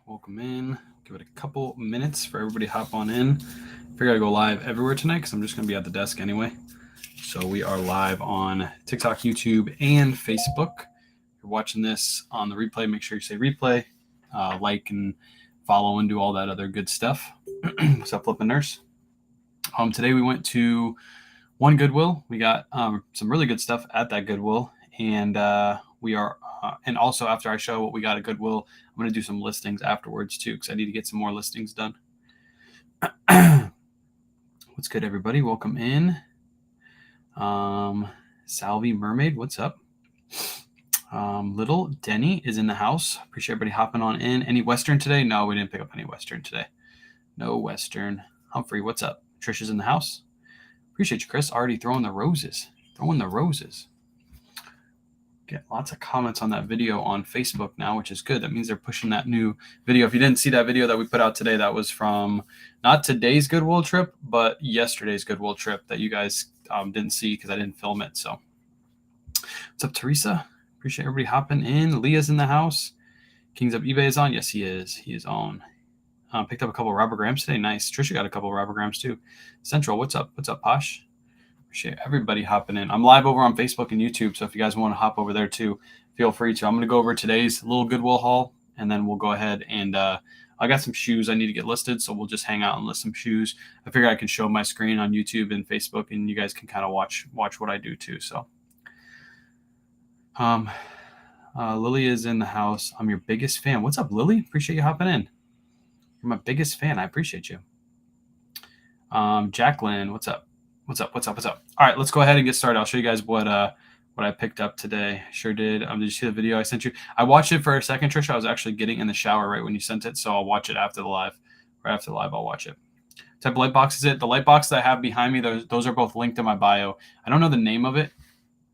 Welcome in. Give it a couple minutes for everybody to hop on in. Figure I'd go live everywhere tonight because I'm just going to be at the desk anyway. So we are live on TikTok, YouTube, and Facebook. If you're watching this on the replay, make sure you say replay, like and follow and do all that other good stuff. What's up, Flippin' Nurse? Today we went to one Goodwill. We got some really good stuff at that Goodwill, and we are and also after I show what we got at Goodwill, I'm going to do some listings afterwards too because I need to get some more listings done. What's good, everybody? Welcome in. Salvi Mermaid, what's up? Little Denny is in the house. Appreciate everybody hopping on in. Any Western today? No, we didn't pick up any Western today. No Western. Humphrey, what's up? Trisha's in the house. Appreciate you, Chris. Already throwing the roses. Get lots of comments on that video on Facebook now, which is good. That means they're pushing that new video. If you didn't see that video that we put out today, that was from not today's Goodwill trip, but yesterday's Goodwill trip that you guys didn't see because I didn't film it. So what's up, Teresa? Appreciate everybody hopping in. Leah's in the house. Kings Up eBay is on. Yes, he is. He is on. Picked up a couple of Robert Grahams today. Nice. Trisha got a couple of Robert Grahams too. Central, what's up? What's up, Posh? Appreciate everybody hopping in. I'm live over on Facebook and YouTube, so if you guys want to hop over there too, feel free to. I'm going to go over today's little Goodwill haul, and then we'll go ahead and I got some shoes I need to get listed, so we'll just hang out and list some shoes. I figure I can show my screen on YouTube and Facebook, and you guys can kind of watch what I do too. So, Lily is in the house. I'm your biggest fan. What's up, Lily? Appreciate you hopping in. You're my biggest fan. I appreciate you. Jacqueline, what's up? What's up? All right, let's go ahead and get started. I'll show you guys what I picked up today. Sure did. Did you see the video I sent you? I watched it for a second, Trisha. I was actually getting in the shower right when you sent it, so I'll watch it after the live. Right after the live, I'll watch it. What type of light box is it? The light box that I have behind me, those are both linked in my bio. I don't know the name of it.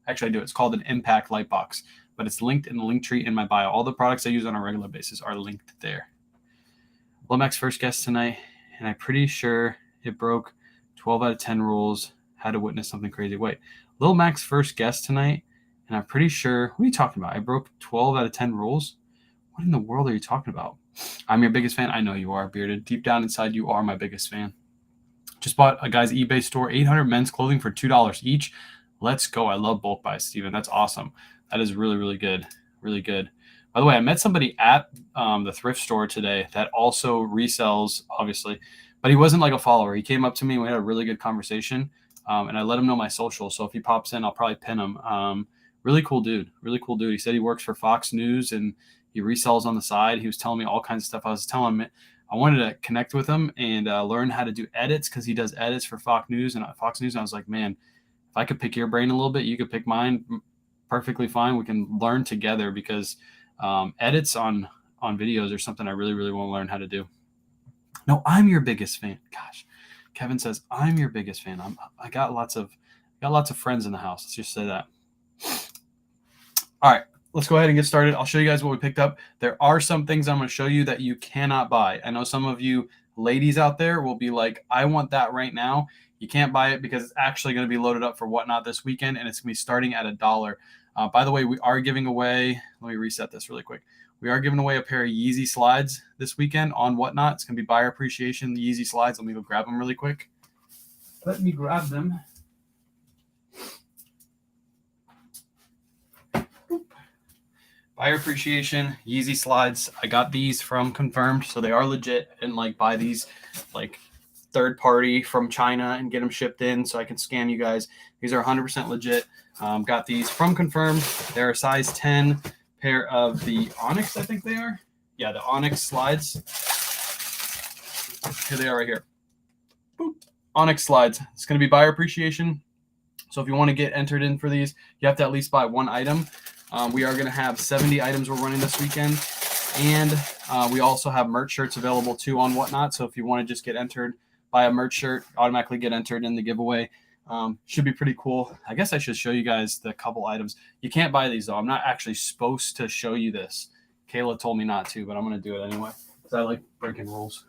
Actually, I do. It's called an Impact light box, but it's linked in the link tree in my bio. All the products I use on a regular basis are linked there. Lomax first guest tonight, and I'm pretty sure it broke 12 out of 10 rules. Had to witness something crazy. Wait, Lil Mac's first guest tonight, and I'm pretty sure. What are you talking about? I broke 12 out of 10 rules? What in the world are you talking about? I'm your biggest fan. I know you are, Bearded. Deep down inside, you are my biggest fan. Just bought a guy's eBay store, 800 men's clothing for $2 each. Let's go. I love bulk buys, Steven. That's awesome. That is really, really good. Really good. By the way, I met somebody at the thrift store today that also resells, obviously, but he wasn't like a follower. He came up to me and we had a really good conversation, and I let him know my social. So if he pops in, I'll probably pin him. Really cool dude. He said he works for Fox News and he resells on the side. He was telling me all kinds of stuff. I was telling him I wanted to connect with him and learn how to do edits because he does edits for Fox News. And I was like, man, if I could pick your brain a little bit, you could pick mine. Perfectly fine. We can learn together because edits on videos are something I really, really want to learn how to do. No, I'm your biggest fan. Gosh, Kevin says I'm your biggest fan. I got lots of friends in the house. Let's just say that. All right, let's go ahead and get started. I'll show you guys what we picked up. There are some things I'm going to show you that you cannot buy. I know some of you ladies out there will be like, I want that right now. You can't buy it because it's actually going to be loaded up for Whatnot this weekend, and it's going to be starting at $1. By the way, we are giving away, let me reset this really quick. We are giving away a pair of Yeezy slides this weekend on Whatnot. It's going to be buyer appreciation, the Yeezy slides. Let me go grab them really quick. Let me grab them. Buyer appreciation, Yeezy slides. I got these from Confirmed, so they are legit. And like buy these like third party from China and get them shipped in so I can scam you guys. These are 100% legit. Got these from Confirmed. They're a size 10 pair of the Onyx, I think they are. Yeah, the Onyx slides. Here they are right here. Boop. Onyx slides. It's going to be buyer appreciation. So if you want to get entered in for these, you have to at least buy one item. We are going to have 70 items we're running this weekend. And we also have merch shirts available too on Whatnot. So if you want to just get entered, buy a merch shirt, automatically get entered in the giveaway. Should be pretty cool. I guess I should show you guys the couple items. You can't buy these though. I'm not actually supposed to show you this. Kayla told me not to, but I'm going to do it anyway because I like breaking rules.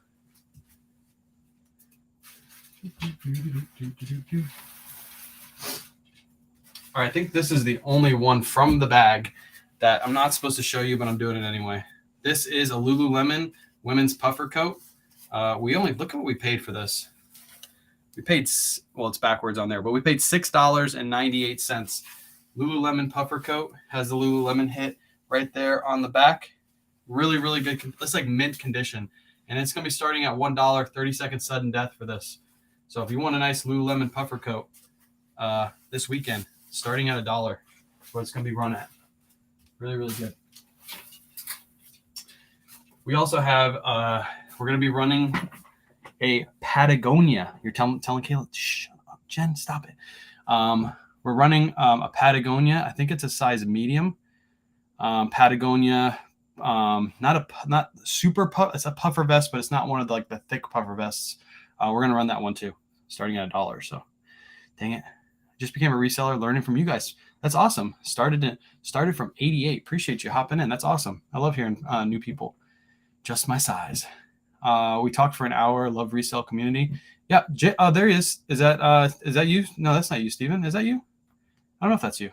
All right, I think this is the only one from the bag that I'm not supposed to show you, but I'm doing it anyway. This is a Lululemon women's puffer coat. We only, look at what we paid for this. We paid, well, it's backwards on there, but we paid $6.98. Lululemon puffer coat has the Lululemon hit right there on the back. Really, really good. It's like mint condition. And it's going to be starting at $1, 30-second sudden death for this. So if you want a nice Lululemon puffer coat this weekend, starting at $1, what it's going to be run at. Really, really good. We also have, we're going to be running a Patagonia. You're telling Kayla, shut up, Jen, stop it. We're running a Patagonia. I think it's a size medium. Patagonia, not super puff. It's a puffer vest, but it's not one of the, like the thick puffer vests. We're gonna run that one too, starting at $1. So, dang it, I just became a reseller, learning from you guys. That's awesome. Started from 88. Appreciate you hopping in. That's awesome. I love hearing new people, just my size. We talked for an hour. Love resale community. Yeah, there he is. Is that you? No, that's not you, Steven. Is that you? I don't know if that's you.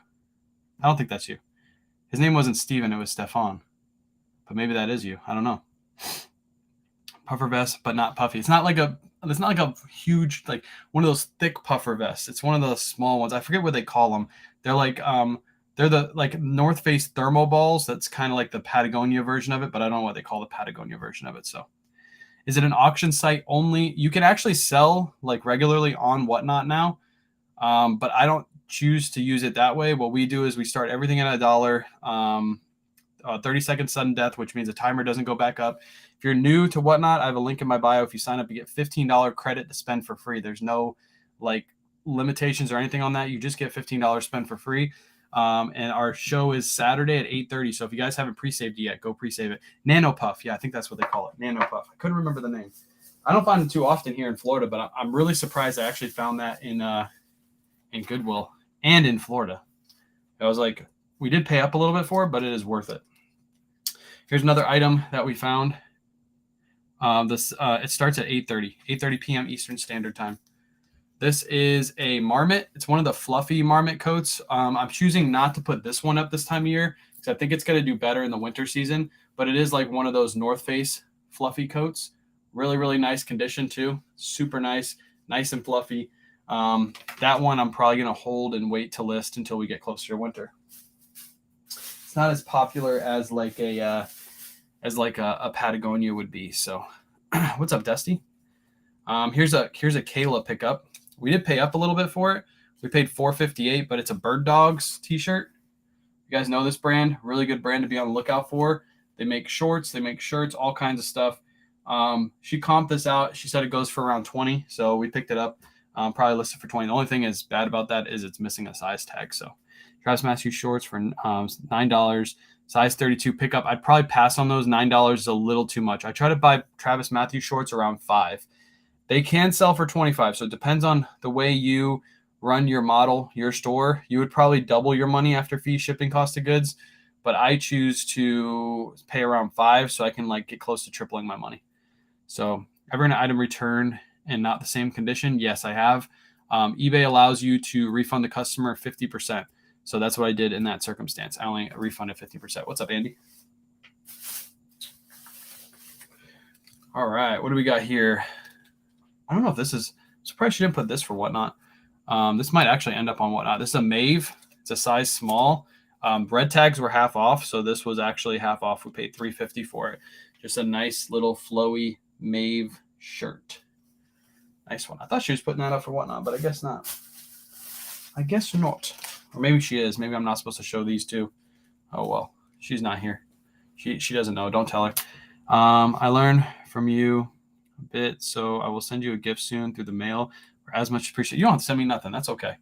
I don't think that's you. His name wasn't Steven, it was Stefan. But maybe that is you. I don't know. Puffer vest, but not puffy. It's not like a huge, like one of those thick puffer vests. It's one of those small ones. I forget what they call them. They're like they're the like North Face thermal balls. That's kind of like the Patagonia version of it, but I don't know what they call the Patagonia version of it. So is it an auction site only? You can actually sell like regularly on Whatnot now. But I don't choose to use it that way. What we do is we start everything at $1, 30-second sudden death, which means the timer doesn't go back up. If you're new to Whatnot, I have a link in my bio. If you sign up, you get $15 credit to spend for free. There's no like limitations or anything on that. You just get $15 spent for free. And our show is Saturday at 8:30. So if you guys haven't pre-saved it yet, go pre-save it. Nano Puff. Yeah, I think that's what they call it. Nano Puff. I couldn't remember the name. I don't find it too often here in Florida, but I'm really surprised I actually found that in Goodwill and in Florida. I was like, we did pay up a little bit for it, but it is worth it. Here's another item that we found. It starts at 8:30 p.m. Eastern Standard Time. This is a marmot. It's one of the fluffy marmot coats. I'm choosing not to put this one up this time of year because I think it's going to do better in the winter season, but it is like one of those North Face fluffy coats. Really, really nice condition too. Super nice and fluffy. That one I'm probably going to hold and wait to list until we get closer to winter. It's not as popular as like a Patagonia would be. So what's up, Dusty? Here's a Kayla pickup. We did pay up a little bit for it. We paid $4.58, but it's a Bird Dogs t-shirt. You guys know this brand, really good brand to be on the lookout for. They make shorts, they make shirts, all kinds of stuff. She comped this out. She said it goes for around 20. So we picked it up, probably listed for 20. The only thing is bad about that is it's missing a size tag. So Travis Matthews shorts for $9, size 32 pickup. I'd probably pass on those. $9 is a little too much. I try to buy Travis Matthews shorts around $5. They can sell for $25. So it depends on the way you run your model, your store. You would probably double your money after fee, shipping, cost of goods. But I choose to pay around $5 so I can like get close to tripling my money. So ever an item returned and not the same condition? Yes, I have. eBay allows you to refund the customer 50%. So that's what I did in that circumstance. I only refunded 50%. What's up, Andy? All right, what do we got here? I don't know if this is, I'm surprised she didn't put this for Whatnot. This might actually end up on Whatnot. This is a Mave. It's a size small. Red tags were half off, so this was actually half off. We paid $3.50 for it. Just a nice little flowy Mave shirt. Nice one. I thought she was putting that up for Whatnot, but I guess not. I guess not. Or maybe she is. Maybe I'm not supposed to show these two. Oh, well. She's not here. She doesn't know. Don't tell her. I learned from you a bit, so I will send you a gift soon through the mail. For as much appreciated. You don't have to send me nothing. That's okay.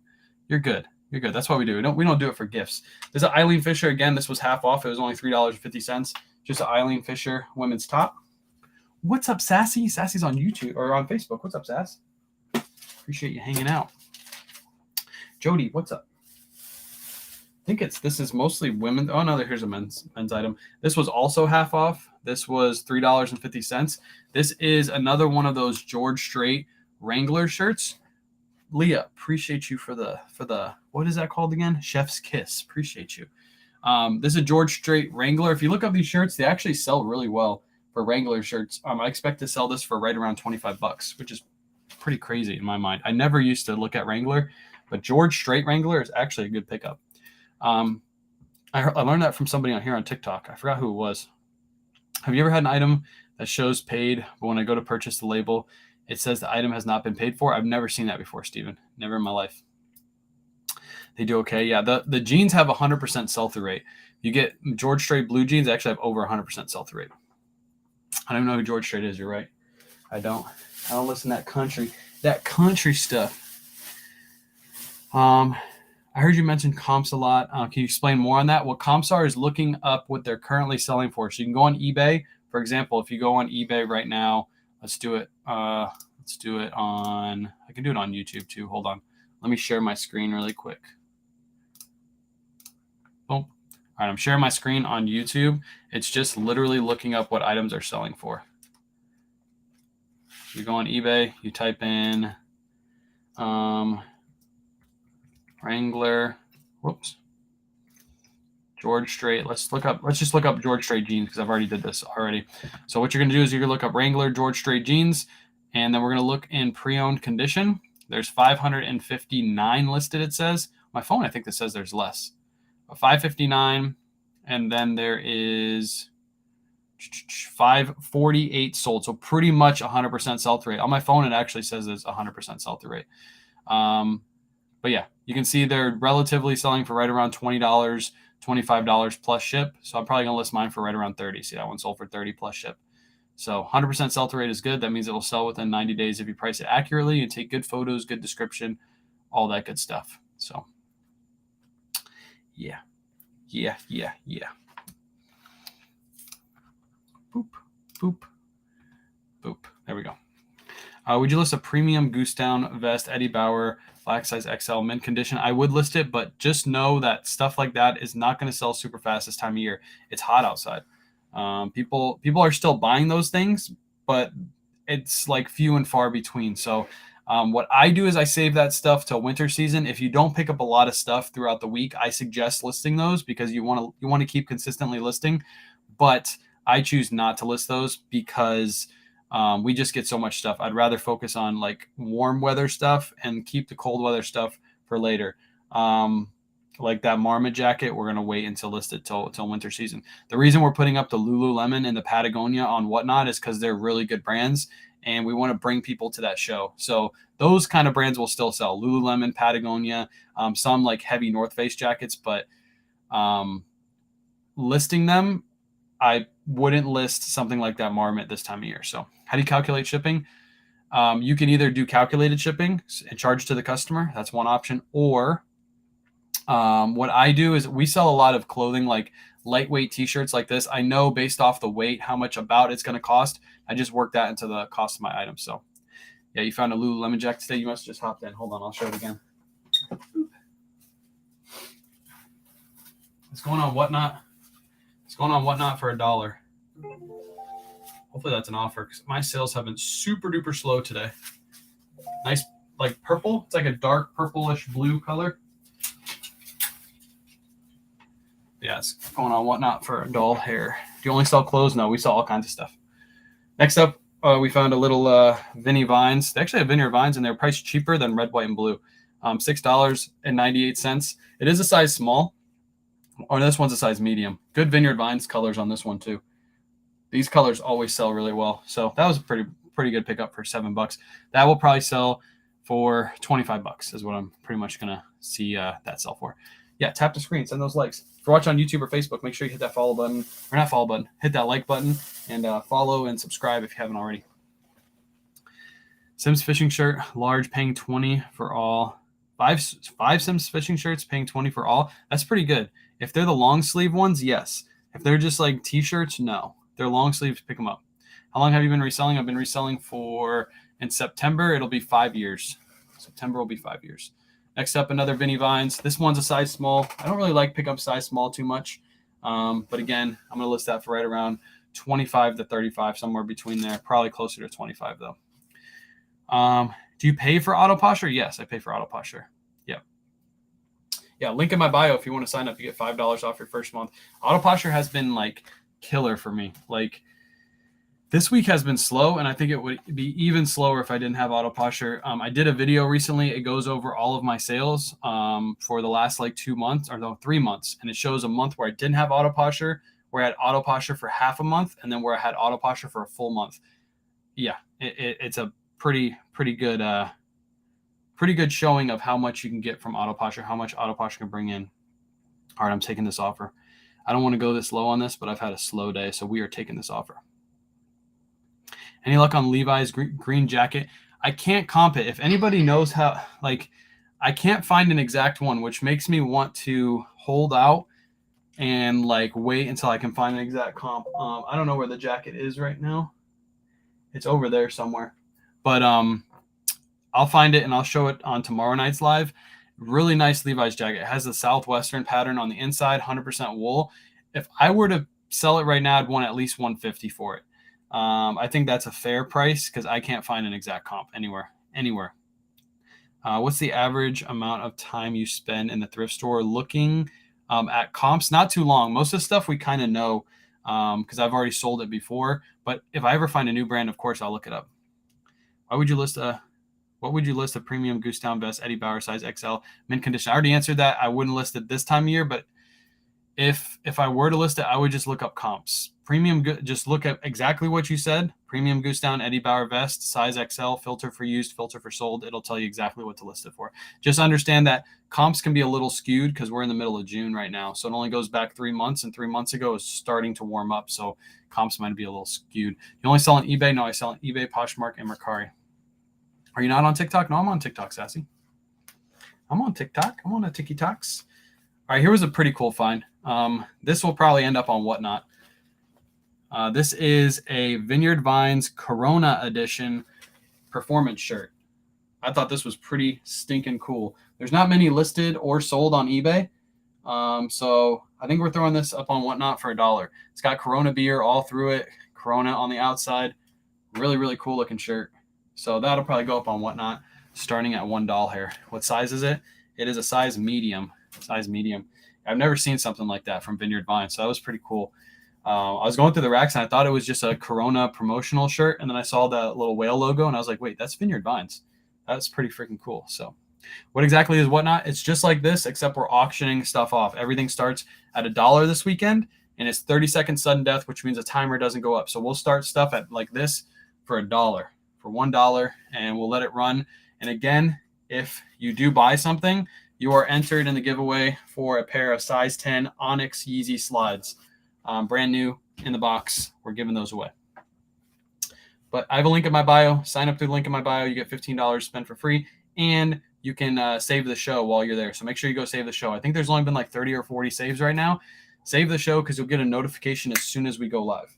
You're good. You're good. That's what we do. We don't do it for gifts. There's an Eileen Fisher. Again, this was half off. It was only $3.50. Just an Eileen Fisher women's top. What's up, Sassy? Sassy's on YouTube or on Facebook. What's up, Sass? Appreciate you hanging out. Jody, what's up? I think this is mostly women. Oh, no, here's a men's item. This was also half off. This was $3.50. This is another one of those George Strait Wrangler shirts. Leah, appreciate you for the what is that called again? Chef's Kiss. Appreciate you. This is a George Strait Wrangler. If you look up these shirts, they actually sell really well for Wrangler shirts. I expect to sell this for right around $25, which is pretty crazy in my mind. I never used to look at Wrangler, but George Strait Wrangler is actually a good pickup. I learned that from somebody on here on TikTok. I forgot who it was. Have you ever had an item that shows paid, but when I go to purchase the label, it says the item has not been paid for? I've never seen that before, Steven. Never in my life. They do okay. Yeah, the jeans have 100% sell-through rate. You get George Strait blue jeans, they actually have over 100% sell-through rate. I don't even know who George Strait is. You're right. I don't listen to that country stuff. I heard you mention comps a lot. Can you explain more on that? What comps are is looking up what they're currently selling for. So you can go on eBay. For example, if you go on eBay right now, let's do it. I can do it on YouTube too. Hold on. Let me share my screen really quick. Boom. All right, I'm sharing my screen on YouTube. It's just literally looking up what items are selling for. You go on eBay, you type in Wrangler, George Strait. Let's just look up George Strait jeans because I've already did this already. So what you're gonna do is you're gonna look up Wrangler George Strait jeans, and then we're gonna look in pre-owned condition. There's 559 listed, it says. My phone, I think that says there's less. 559, and then there is 548 sold. So pretty much 100% sell-through rate. On my phone, it actually says there's 100% sell-through rate. But yeah, you can see they're relatively selling for right around $20, $25 plus ship. So I'm probably going to list mine for right around 30. See, that one sold for 30 plus ship. So 100% sell-through rate is good. That means it'll sell within 90 days if you price it accurately and take good photos, good description, all that good stuff. So yeah. Boop, boop, boop. There we go. Would you list a premium goose down vest, Eddie Bauer, black size XL, mint condition? I would list it, but just know that stuff like that is not going to sell super fast this time of year. It's hot outside. People are still buying those things, but it's like few and far between. So what I do is I save that stuff till winter season. If you don't pick up a lot of stuff throughout the week, I suggest listing those because you want to keep consistently listing. But I choose not to list those because we just get so much stuff. I'd rather focus on like warm weather stuff and keep the cold weather stuff for later. Like that Marmot jacket, we're going to wait until listed till winter season. The reason we're putting up the Lululemon and the Patagonia on Whatnot is because they're really good brands and we want to bring people to that show. So those kind of brands will still sell. Lululemon, Patagonia, some like heavy North Face jackets, but listing them, I wouldn't list something like that Marmot this time of year. So how do you calculate shipping? You can either do calculated shipping and charge to the customer. That's one option. Or what I do is we sell a lot of clothing like lightweight t-shirts like this. I know based off the weight how much about it's going to cost. I just work that into the cost of my item. So yeah, you found a Lululemon jacket today. You must have just hopped in. Hold on, I'll show it again. It's going on Whatnot. It's going on Whatnot for $1. Hopefully that's an offer because my sales have been super duper slow today. Nice, like purple. It's like a dark purplish blue color. Yeah, it's going on Whatnot for $1 here. Do you only sell clothes? No, we sell all kinds of stuff. Next up, we found a little Vinny Vines. They actually have Vineyard Vines, and they're priced cheaper than red, white, and blue. $6.98. It is a size small. Or this one's a size medium. Good Vineyard Vines colors on this one too. These colors always sell really well. So that was a pretty good pickup for $7. That will probably sell for $25 is what I'm pretty much gonna see that sell for. Yeah, tap the screen, send those likes. If you're watching on YouTube or Facebook, make sure you hit that follow button, or not follow button, hit that like button, and follow and subscribe if you haven't already. Sims fishing shirt, large, paying $20 for all. Five Sims fishing shirts, paying $20 for all. That's pretty good. If they're the long sleeve ones, yes. If they're just like t-shirts, no. If they're long sleeves, pick them up. How long have you been reselling? I've been reselling in September, it'll be 5 years. September will be 5 years. Next up, another Vinny Vines. This one's a size small. I don't really like pick up size small too much. But again, I'm going to list that for right around 25 to 35, somewhere between there. Probably closer to 25 though. Do you pay for auto posture? Yes, I pay for auto posture. Yeah, link in my bio if you want to sign up. You get $5 off your first month. Auto posture has been like killer for me. Like This week has been slow, and I think it would be even slower if I didn't have auto posture. I did a video recently. It goes over all of my sales for the last like 2 months, or no, 3 months, and it shows a month where I didn't have auto posture, where I had auto posture for half a month, and then where I had auto posture for a full month. Yeah, it's a pretty good showing of how much you can get from auto posture, how much auto posture can bring in. All right, I'm taking this offer. I don't want to go this low on this, but I've had a slow day, so we are taking this offer. Any luck on Levi's green jacket? I can't comp it. If anybody knows how, like, I can't find an exact one, which makes me want to hold out and like wait until I can find an exact comp. I don't know where the jacket is right now. It's over there somewhere, but I'll find it and I'll show it on tomorrow night's live. Really nice Levi's jacket. It has the Southwestern pattern on the inside, 100% wool. If I were to sell it right now, I'd want at least 150 for it. I think that's a fair price because I can't find an exact comp anywhere. What's the average amount of time you spend in the thrift store looking at comps? Not too long. Most of the stuff we kind of know because I've already sold it before. But if I ever find a new brand, of course, I'll look it up. What would you list a premium goose down vest, Eddie Bauer size XL, mint condition? I already answered that. I wouldn't list it this time of year, but if I were to list it, I would just look up comps. Premium, just look at exactly what you said. Premium goose down, Eddie Bauer vest, size XL, filter for used, filter for sold. It'll tell you exactly what to list it for. Just understand that comps can be a little skewed because we're in the middle of June right now. So it only goes back 3 months, and 3 months ago is starting to warm up. So comps might be a little skewed. You only sell on eBay? No, I sell on eBay, Poshmark, and Mercari. Are you not on TikTok? No, I'm on TikTok, Sassy. I'm on TikTok. I'm on the TikToks. All right, here was a pretty cool find. This will probably end up on Whatnot. This is a Vineyard Vines Corona Edition performance shirt. I thought this was pretty stinking cool. There's not many listed or sold on eBay. So I think we're throwing this up on Whatnot for $1. It's got Corona beer all through it, Corona on the outside. Really, really cool looking shirt. So that'll probably go up on Whatnot starting at $1 here. What size is it? It is a size medium. I've never seen something like that from Vineyard Vines, so that was pretty cool. I was going through the racks and I thought it was just a Corona promotional shirt, and then I saw the little whale logo and I was like, wait, that's Vineyard Vines. That's pretty freaking cool. So what exactly is Whatnot? It's just like this, except we're auctioning stuff off. Everything starts at $1 this weekend, and it's 30-second sudden death, which means the timer doesn't go up. So we'll start stuff at like this for $1, for $1, and we'll let it run. And again, if you do buy something, you are entered in the giveaway for a pair of size 10 Onyx Yeezy slides. Brand new in the box. We're giving those away. But I have a link in my bio. Sign up through the link in my bio. You get $15 spent for free, and you can save the show while you're there. So make sure you go save the show. I think there's only been like 30 or 40 saves right now. Save the show because you'll get a notification as soon as we go live.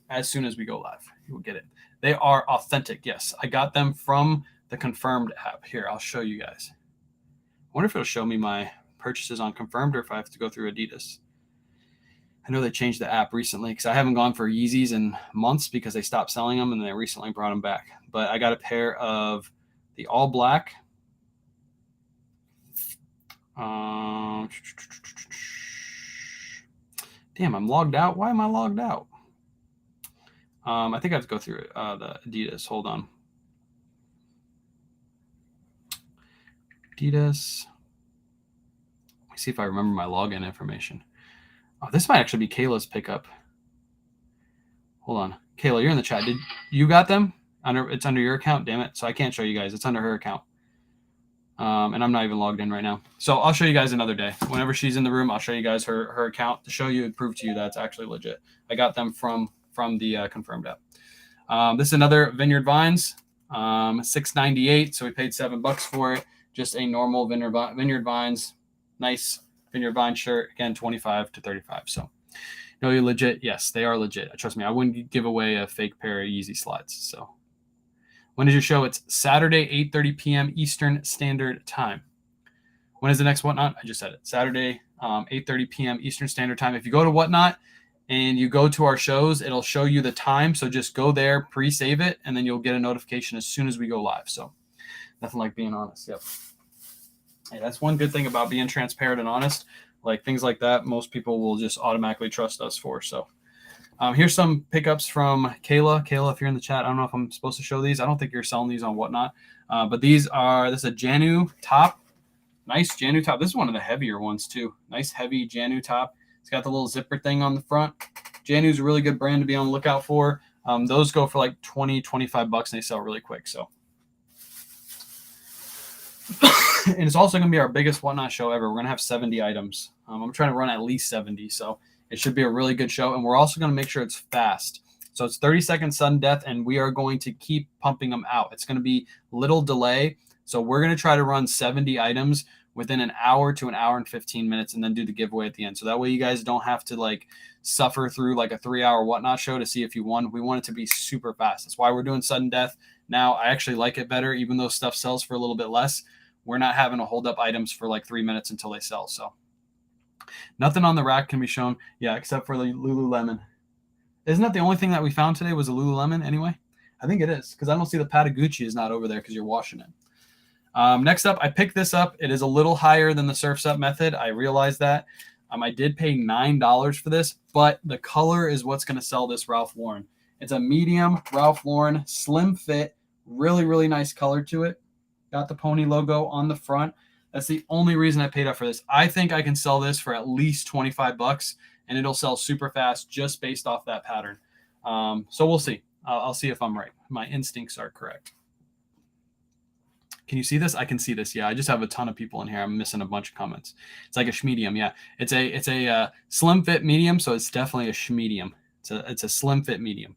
As soon as we go live, you will get it. They are authentic. Yes, I got them from the Confirmed app. Here, I'll show you guys. I wonder if it'll show me my purchases on Confirmed or if I have to go through Adidas. I know they changed the app recently because I haven't gone for Yeezys in months because they stopped selling them and they recently brought them back. But I got a pair of the all black. Damn, I'm logged out. Why am I logged out? I think I have to go through the Adidas. Hold on. Adidas. Let me see if I remember my login information. Oh, this might actually be Kayla's pickup. Hold on. Kayla, you're in the chat. Did you got them? It's under your account, damn it. So I can't show you guys. It's under her account. And I'm not even logged in right now. So I'll show you guys another day. Whenever she's in the room, I'll show you guys her account to show you and prove to you that's actually legit. I got them from the Confirmed app. This is another Vineyard Vines, $6.98. So we paid $7 for it. Just a normal Vineyard Vines, nice Vineyard Vines shirt. Again, 25 to 35. So, no, you're legit. Yes, they are legit. Trust me, I wouldn't give away a fake pair of Yeezy slides. So, when is your show? It's Saturday, 8:30 p.m. Eastern Standard Time. When is the next Whatnot? I just said it. Saturday, 8:30 p.m. Eastern Standard Time. If you go to Whatnot and you go to our shows, it'll show you the time. So just go there, pre-save it, and then you'll get a notification as soon as we go live. So nothing like being honest. Yep. Hey, that's one good thing about being transparent and honest. Like things like that, most people will just automatically trust us for. So Here's some pickups from Kayla. Kayla, if you're in the chat, I don't know if I'm supposed to show these. I don't think you're selling these on Whatnot. But this is a Janu top. Nice Janu top. This is one of the heavier ones too. Nice heavy Janu top. It's got the little zipper thing on the front. Janu's a really good brand to be on the lookout for. Those go for like 20, 25 bucks and they sell really quick. So, and it's also going to be our biggest Whatnot show ever. We're going to have 70 items. I'm trying to run at least 70. So it should be a really good show. And we're also going to make sure it's fast. So it's 30-second sudden death, and we are going to keep pumping them out. It's going to be little delay. So we're going to try to run 70 items within an hour to an hour and 15 minutes and then do the giveaway at the end. So that way you guys don't have to like suffer through like a 3-hour Whatnot show to see if you won. We want it to be super fast. That's why we're doing sudden death. Now, I actually like it better, even though stuff sells for a little bit less. We're not having to hold up items for like 3 minutes until they sell. So nothing on the rack can be shown. Yeah, except for the Lululemon. Isn't that the only thing that we found today was a Lululemon anyway? I think it is, because I don't see the Patagucci is not over there because you're washing it. Next up, I picked this up. It is a little higher than the Surf's Up method. I realized that. I did pay $9 for this, but the color is what's going to sell this Ralph Lauren. It's a medium Ralph Lauren, slim fit, really, really nice color to it. Got the pony logo on the front. That's the only reason I paid up for this. I think I can sell this for at least 25 bucks, and it'll sell super fast just based off that pattern. So we'll see. I'll see if I'm right. My instincts are correct. Can you see this? I can see this. Yeah, I just have a ton of people in here. I'm missing a bunch of comments. It's like a schmedium. Yeah, it's a slim fit medium, so it's definitely a schmedium. It's a slim fit medium.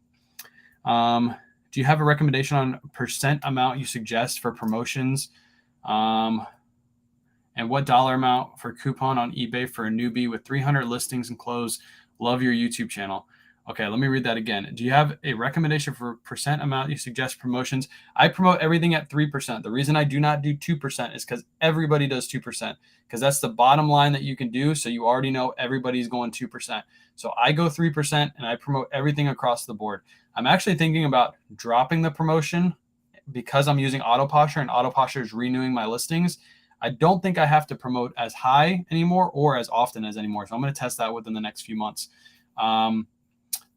Do you have a recommendation on percent amount you suggest for promotions? And what dollar amount for coupon on eBay for a newbie with 300 listings and close? Love your YouTube channel. Okay, let me read that again. Do you have a recommendation for percent amount you suggest promotions? I promote everything at 3%. The reason I do not do 2% is because everybody does 2%, because that's the bottom line that you can do. So you already know everybody's going 2%. So I go 3% and I promote everything across the board. I'm actually thinking about dropping the promotion because I'm using Autoposher and Autoposher is renewing my listings. I don't think I have to promote as high anymore or as often as anymore. So I'm going to test that within the next few months.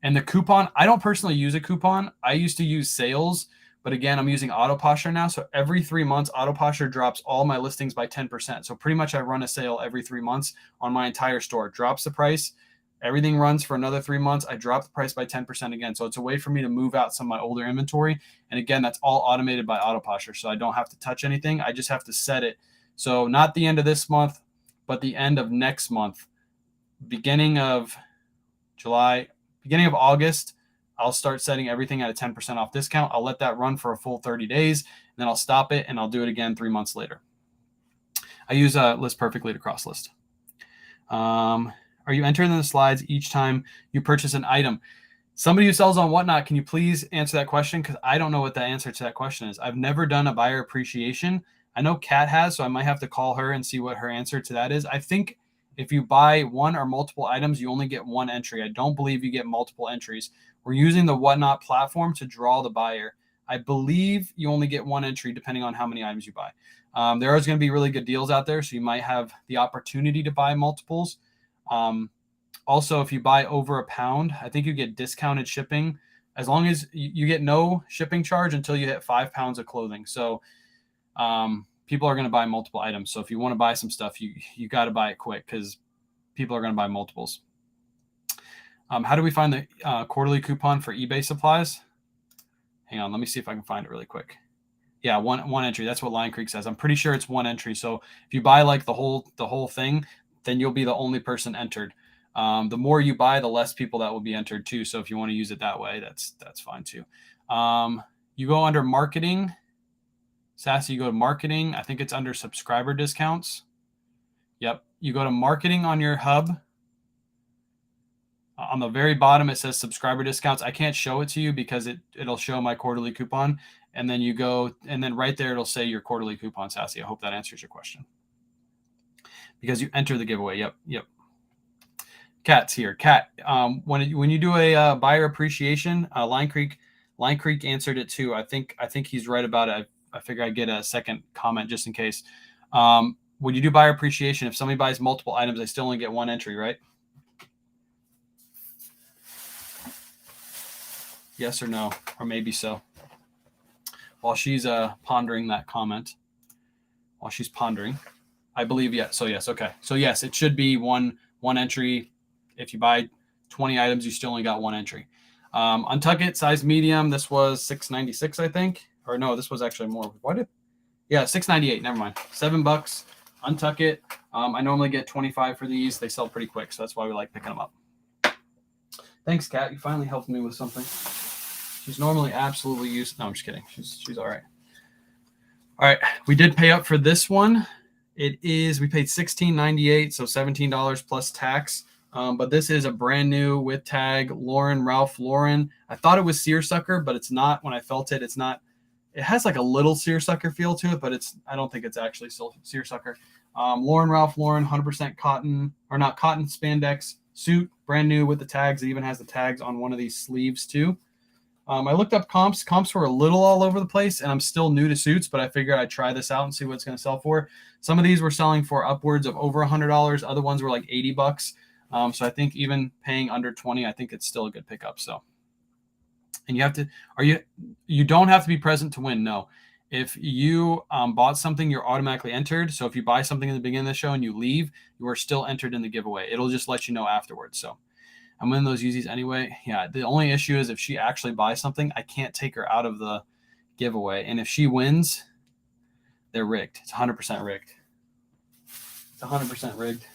And the coupon, I don't personally use a coupon. I used to use sales, but again, I'm using Autoposher now. So every 3 months, Autoposher drops all my listings by 10%. So pretty much I run a sale every 3 months on my entire store. It drops the price. Everything runs for another 3 months. I drop the price by 10% again. So it's a way for me to move out some of my older inventory. And again, that's all automated by Autoposher. So I don't have to touch anything. I just have to set it. So not the end of this month, but the end of next month, beginning of July, beginning of August, I'll start setting everything at a 10% off discount. I'll let that run for a full 30 days, and then I'll stop it, and I'll do it again 3 months later. I use List Perfectly to cross list. Are you entering the slides each time you purchase an item? Somebody who sells on Whatnot, can you please answer that question? Because I don't know what the answer to that question is. I've never done a buyer appreciation. I know Kat has, so I might have to call her and see what her answer to that is. I think if you buy one or multiple items, you only get one entry. I don't believe you get multiple entries. We're using the Whatnot platform to draw the buyer. I believe you only get one entry depending on how many items you buy. There is going to be really good deals out there, so you might have the opportunity to buy multiples. Also, if you buy over a pound, I think you get discounted shipping as long as you get no shipping charge until you hit 5 pounds of clothing. So people are going to buy multiple items. So if you want to buy some stuff, you got to buy it quick because people are going to buy multiples. How do we find the quarterly coupon for eBay supplies? Hang on, let me see if I can find it really quick. Yeah, one entry. That's what Lion Creek says. I'm pretty sure it's one entry. So if you buy like the whole thing, then you'll be the only person entered. The more you buy, the less people that will be entered too. So if you want to use it that way, that's fine too. You go under marketing. Sassy, you go to marketing. I think it's under subscriber discounts. Yep. You go to marketing on your hub. On the very bottom, it says subscriber discounts. I can't show it to you because it'll show my quarterly coupon. And then you go, and then right there, it'll say your quarterly coupon, Sassy. I hope that answers your question. Because you enter the giveaway. Yep. Kat's here. Kat, when you do a buyer appreciation, Line Creek answered it too. I think he's right about it. I figure I'd get a second comment just in case. When you do buyer appreciation, if somebody buys multiple items, they still only get one entry, right? Yes or no, or maybe so. While she's pondering that comment, while she's pondering, I believe yes. So yes, okay. So yes, it should be one entry. If you buy 20 items, you still only got one entry. Untuck It, size medium. This was $6.96, I think. Or no, this was actually more. Yeah, $6.98. Never mind. $7. Untuck It. I normally get 25 for these. They sell pretty quick, so that's why we like picking them up. Thanks, Kat. You finally helped me with something. She's normally absolutely used. No, I'm just kidding. She's all right. All right, we did pay up for this one. We paid $16.98, so $17 plus tax. But this is a brand new with tag Ralph Lauren. I thought it was seersucker, but it's not. When I felt it, it's not. It has like a little seersucker feel to it, but I don't think it's actually seersucker. Ralph Lauren, 100% cotton, or not cotton spandex suit, brand new with the tags. It even has the tags on one of these sleeves too. I looked up comps. Comps were a little all over the place, and I'm still new to suits, but I figured I'd try this out and see what it's going to sell for. Some of these were selling for upwards of over $100. Other ones were like $80. So I think even paying under 20, I think it's still a good pickup. So, and you don't have to be present to win. No, if you bought something, you're automatically entered. So if you buy something in the beginning of the show and you leave, you are still entered in the giveaway. It'll just let you know afterwards. So I'm winning those Yeezys anyway. Yeah, the only issue is if she actually buys something, I can't take her out of the giveaway. And if she wins, they're rigged. It's 100% rigged. It's 100% rigged.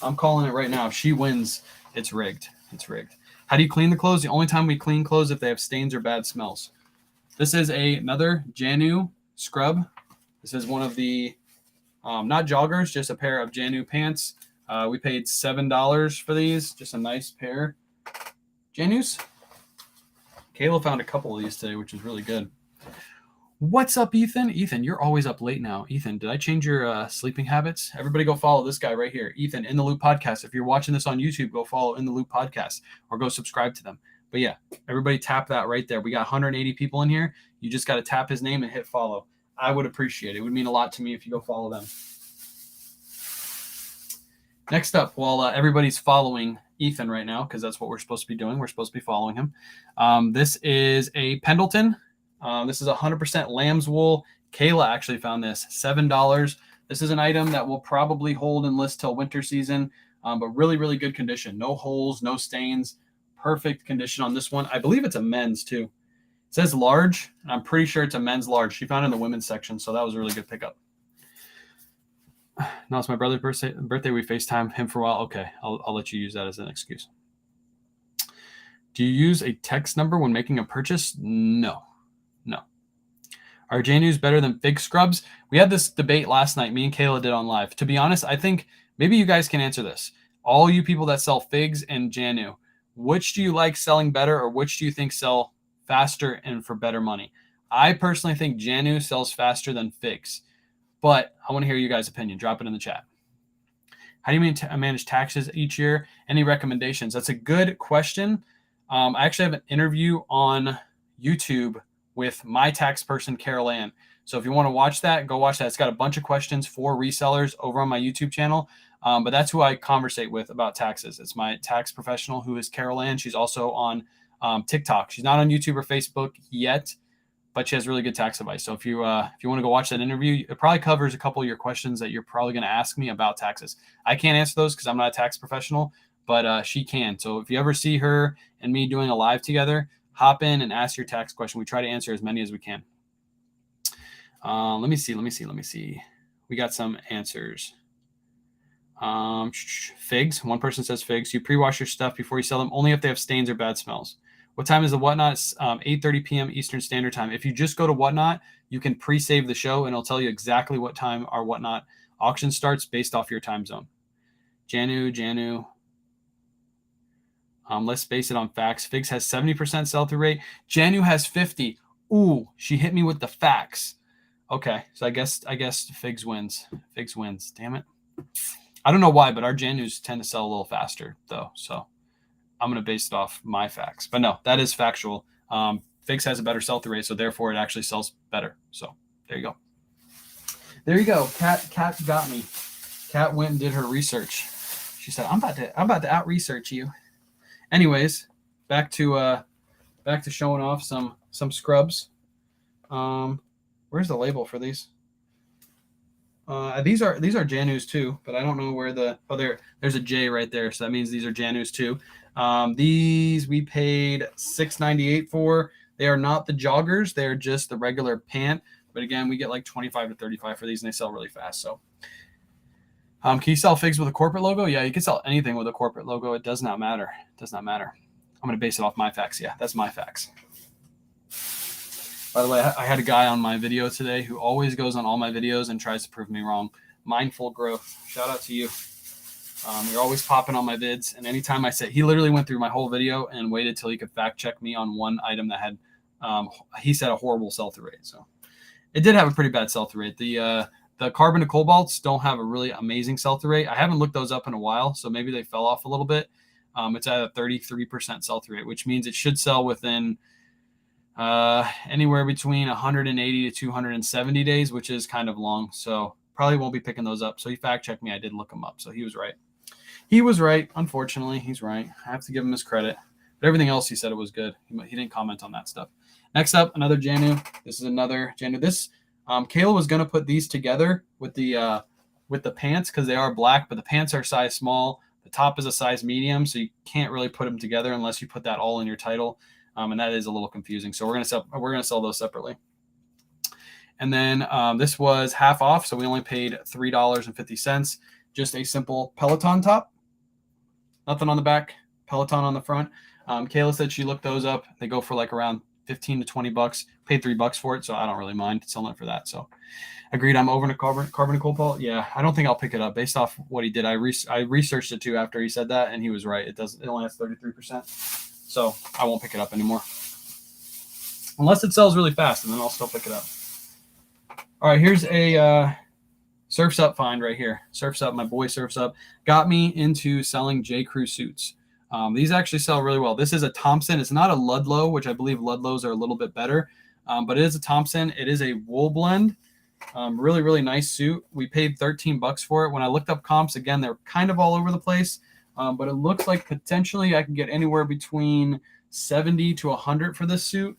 I'm calling it right now. If she wins, it's rigged. It's rigged. How do you clean the clothes? The only time we clean clothes if they have stains or bad smells. This is another Janu scrub. This is one of the, not joggers, just a pair of Janu pants. We paid $7 for these. Just a nice pair. Janus? Kayla found a couple of these today, which is really good. What's up, Ethan? Ethan, you're always up late now. Ethan, did I change your sleeping habits? Everybody go follow this guy right here. Ethan, In the Loop Podcast. If you're watching this on YouTube, go follow In the Loop Podcast or go subscribe to them. But yeah, everybody tap that right there. We got 180 people in here. You just got to tap his name and hit follow. I would appreciate it. It would mean a lot to me if you go follow them. Next up, while everybody's following Ethan right now, because that's what we're supposed to be doing. We're supposed to be following him. This is a Pendleton. This is 100% lamb's wool. Kayla actually found this, $7. This is an item that will probably hold and list till winter season, but really, really good condition. No holes, no stains. Perfect condition on this one. I believe it's a men's too. It says large, and I'm pretty sure it's a men's large. She found it in the women's section, so that was a really good pickup. No, it's my brother's birthday. We FaceTime him for a while. Okay, I'll let you use that as an excuse. Do you use a text number when making a purchase? No. Are Janus better than fig scrubs? We had this debate last night. Me and Kayla did on live. To be honest, I think maybe you guys can answer this. All you people that sell figs and Janu, which do you like selling better, or which do you think sell faster and for better money? I personally think Janu sells faster than figs, but I want to hear you guys' opinion. Drop it in the chat. How do you manage taxes each year? Any recommendations? That's a good question. I actually have an interview on YouTube with my tax person, Carol Ann. So if you want to watch that, go watch that. It's got a bunch of questions for resellers over on my YouTube channel. But that's who I conversate with about taxes. It's my tax professional, who is Carol Ann. She's also on TikTok. She's not on YouTube or Facebook yet, but she has really good tax advice. So if you want to go watch that interview, it probably covers a couple of your questions that you're probably going to ask me about taxes. I can't answer those because I'm not a tax professional, but she can. So if you ever see her and me doing a live together, hop in and ask your tax question. We try to answer as many as we can. Let me see. We got some answers. Figs. One person says figs. You pre-wash your stuff before you sell them, only if they have stains or bad smells. What time is the Whatnot? It's 8:30 p.m. Eastern Standard Time. If you just go to Whatnot, you can pre-save the show, and it'll tell you exactly what time our Whatnot auction starts based off your time zone. Janu. Let's base it on facts. Figs has 70% sell-through rate. Janu has 50. Ooh, she hit me with the facts. Okay, so I guess Figs wins. Figs wins. Damn it. I don't know why, but our Janus tend to sell a little faster, though. So I'm going to base it off my facts. But no, that is factual. Figs has a better sell-through rate, so therefore it actually sells better. So there you go. There you go. Kat got me. Kat went and did her research. She said, I'm about to out-research you. Anyways, back to back to showing off some scrubs. Where's the label for these? These are Janus too, but I don't know where there's a J right there, so that means these are Janus too. These we paid $6.98 for. They are not the joggers; they're just the regular pant. But again, we get like 25 to 35 for these, and they sell really fast. So, can you sell figs with a corporate logo? Yeah, you can sell anything with a corporate logo. It does not matter. It does not matter. I'm going to base it off my facts. Yeah, that's my facts. By the way, I had a guy on my video today who always goes on all my videos and tries to prove me wrong. Mindful Growth. Shout out to you. You're always popping on my vids. And anytime I say, he literally went through my whole video and waited till he could fact check me on one item that had, he said, a horrible sell-through rate. So it did have a pretty bad sell-through rate. The carbon to cobalts don't have a really amazing sell-through rate. I haven't looked those up in a while, so maybe they fell off a little bit. It's at a 33% sell-through rate, which means it should sell within anywhere between 180 to 270 days, which is kind of long. So probably won't be picking those up. So he fact checked me. I did look him up. So he was right. He was right. Unfortunately, he's right. I have to give him his credit. But everything else he said it was good. He didn't comment on that stuff. Next up, another Janu. This is another Janu. This Kayla was going to put these together with the pants because they are black, but the pants are size small. The top is a size medium, so you can't really put them together unless you put that all in your title. And that is a little confusing. So we're gonna sell those separately. And then this was half off, so we only paid $3.50. Just a simple Peloton top, nothing on the back, Peloton on the front. Kayla said she looked those up. They go for like around $15 to $20. Paid $3 for it, so I don't really mind selling it for that. So agreed. I'm over to carbon cobalt. Yeah, I don't think I'll pick it up based off what he did. I researched it too after he said that, and he was right. It only has 33%. So I won't pick it up anymore. Unless it sells really fast, and then I'll still pick it up. All right, here's a Surf's Up find right here. Surf's Up, my boy Surf's Up, got me into selling J. Crew suits. These actually sell really well. This is a Thompson. It's not a Ludlow, which I believe Ludlows are a little bit better, but it is a Thompson. It is a wool blend. Really, really nice suit. We paid $13 for it. When I looked up comps, again, they're kind of all over the place. But it looks like potentially I can get anywhere between 70 to 100 for this suit.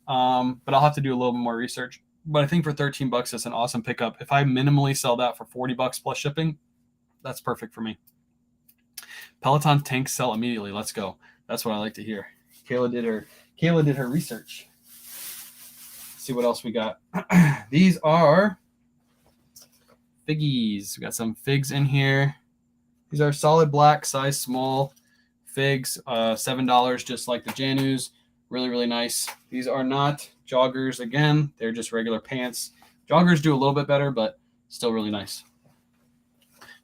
But I'll have to do a little bit more research. But I think for $13, it's an awesome pickup. If I minimally sell that for $40 plus shipping, that's perfect for me. Peloton tanks sell immediately. Let's go. That's what I like to hear. Kayla did her research. Let's see what else we got. These are figgies. We got some figs in here. These are solid black, size small figs, $7, just like the Janus. Really, really nice. These are not joggers. Again, they're just regular pants. Joggers do a little bit better, but still really nice.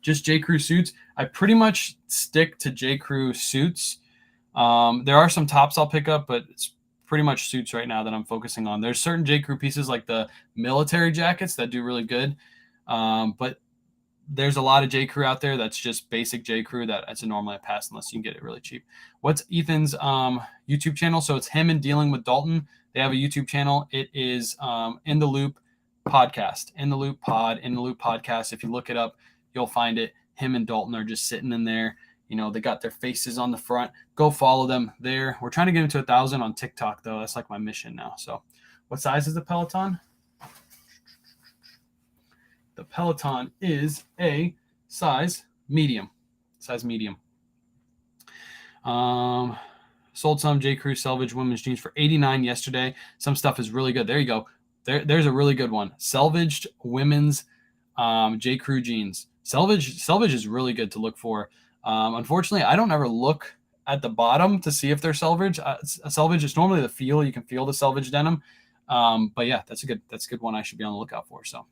Just J. Crew suits. I pretty much stick to J. Crew suits. There are some tops I'll pick up, but it's pretty much suits right now that I'm focusing on. There's certain J. Crew pieces like the military jackets that do really good, but there's a lot of J. Crew out there that's just basic J. Crew that it's normally a pass unless you can get it really cheap. What's Ethan's YouTube channel? So it's him and Dealing with Dalton. They have a YouTube channel. It is In the Loop Podcast. In the Loop Pod. In the Loop Podcast. If you look it up, you'll find it. Him and Dalton are just sitting in there. You know, they got their faces on the front. Go follow them there. We're trying to get into 1,000 on TikTok, though. That's like my mission now. So what size is the Peloton? The Peloton is a size medium. Size medium. Sold some J. Crew Selvage women's jeans for $89 yesterday. Some stuff is really good. There you go. There's a really good one. Salvaged women's J. Crew jeans. Selvage is really good to look for. Unfortunately, I don't ever look at the bottom to see if they're selvage. Selvage is normally the feel. You can feel the selvage denim. But yeah, that's a good one I should be on the lookout for. So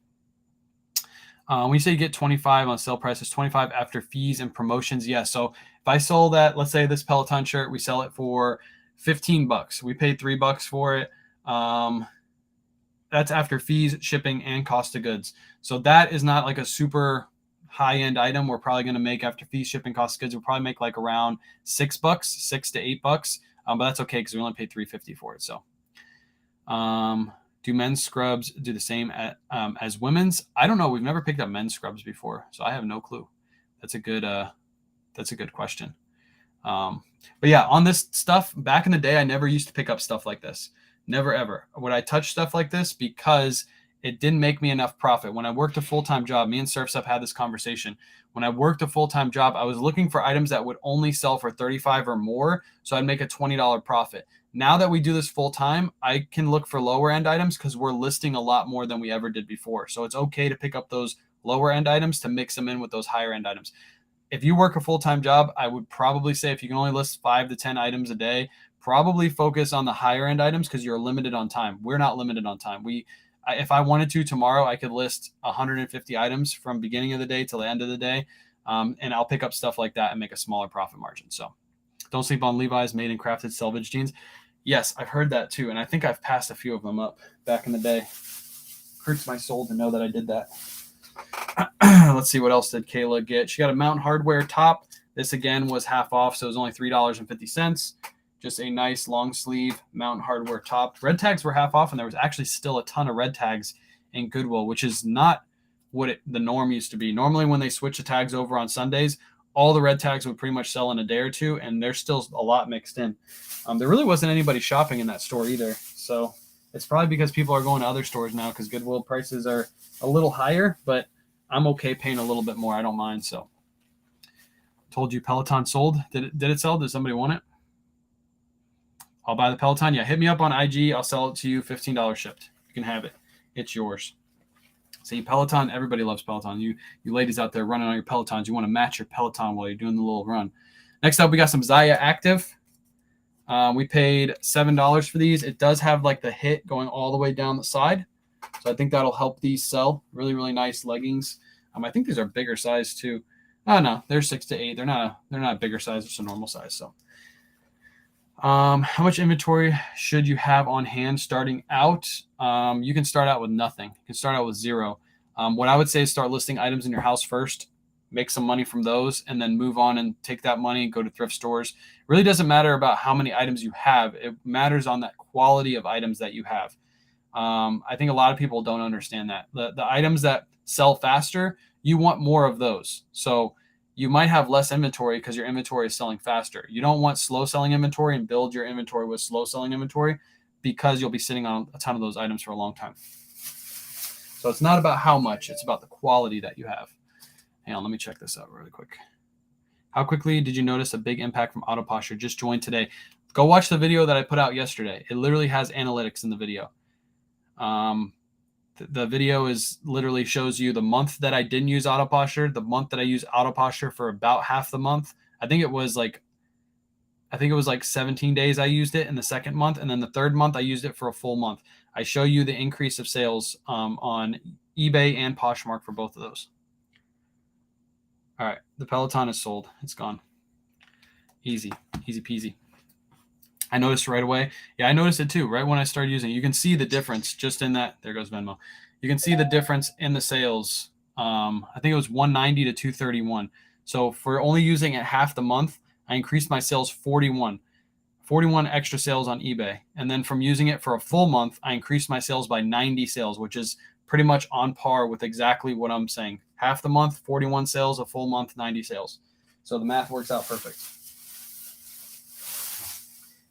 when you say you get 25 on sale price, it's 25 after fees and promotions. Yeah. So if I sold that, let's say this Peloton shirt, we sell it for $15. We paid $3 for it. That's after fees, shipping, and cost of goods. So that is not like a super high-end item. We're probably going to make after fees, shipping, cost of goods. We'll probably make like around $6, $6 to $8. But that's okay because we only paid $3.50 for it. So, do men's scrubs do the same as women's? I don't know. We've never picked up men's scrubs before, so I have no clue. That's a good question. But yeah, on this stuff, back in the day, I never used to pick up stuff like this. Never ever. Would I touch stuff like this? Because it didn't make me enough profit. When I worked a full-time job, me and Surfs Up had this conversation. When I worked a full-time job, I was looking for items that would only sell for 35 or more, so I'd make a $20 profit. Now that we do this full-time, I can look for lower end items because we're listing a lot more than we ever did before. So it's okay to pick up those lower end items to mix them in with those higher end items. If you work a full-time job, I would probably say if you can only list 5 to 10 items a day, probably focus on the higher end items because you're limited on time. We're not limited on time. If I wanted to tomorrow, I could list 150 items from beginning of the day till the end of the day, and I'll pick up stuff like that and make a smaller profit margin. So don't sleep on Levi's made and crafted selvage jeans. Yes, I've heard that too, and I think I've passed a few of them up back in the day. Hurts my soul to know that I did that. Let's see, what else did Kayla get? She got a Mountain Hardwear top. This again was half off, so it was only $3.50. Just a nice long sleeve Mountain Hardwear top. Red tags were half off, and there was actually still a ton of red tags in Goodwill, which is not what the norm used to be. Normally, when they switch the tags over on Sundays, all the red tags would pretty much sell in a day or two, and there's still a lot mixed in. There really wasn't anybody shopping in that store either, so it's probably because people are going to other stores now because Goodwill prices are a little higher, but I'm okay paying a little bit more. I don't mind. So told you Peloton sold. Did it sell? Did somebody want it? I'll buy the Peloton. Yeah, hit me up on IG. I'll sell it to you. $15 shipped. You can have it. It's yours. See, Peloton, everybody loves Peloton. You ladies out there running on your Pelotons, you want to match your Peloton while you're doing the little run. Next up, we got some Zaya Active. We paid $7 for these. It does have like the hit going all the way down the side. So I think that'll help these sell. Really, really nice leggings. I think these are bigger size too. Oh no, they're 6 to 8. They're not a bigger size, it's a normal size. So how much inventory should you have on hand starting out? You can start out with nothing. You can start out with 0. What I would say is start listing items in your house first, make some money from those, and then move on and take that money and go to thrift stores. It really doesn't matter about how many items you have. It matters on that quality of items that you have. I think a lot of people don't understand that. The items that sell faster, you want more of those. So you might have less inventory because your inventory is selling faster. You don't want slow selling inventory and build your inventory with slow selling inventory because you'll be sitting on a ton of those items for a long time. So it's not about how much, it's about the quality that you have. Hang on, let me check this out really quick. How quickly did you notice a big impact from auto posture? Just joined today. Go watch the video that I put out yesterday. It literally has analytics in the video. The video is literally shows you the month that I didn't use auto posture, the month that I used auto posture for about half the month. I think it was like 17 days I used it in the second month, and then the third month I used it for a full month. I show you the increase of sales on eBay and Poshmark for both of those. All right, the Peloton is sold. It's gone. Easy peasy. I noticed right away. Yeah, I noticed it too. Right when I started using it, you can see the difference just in that. There goes Venmo. You can see the difference in the sales. I think it was 190 to 231. So for only using it half the month, I increased my sales 41 extra sales on eBay. And then from using it for a full month, I increased my sales by 90 sales, which is pretty much on par with exactly what I'm saying. Half the month, 41 sales, a full month, 90 sales. So the math works out perfect.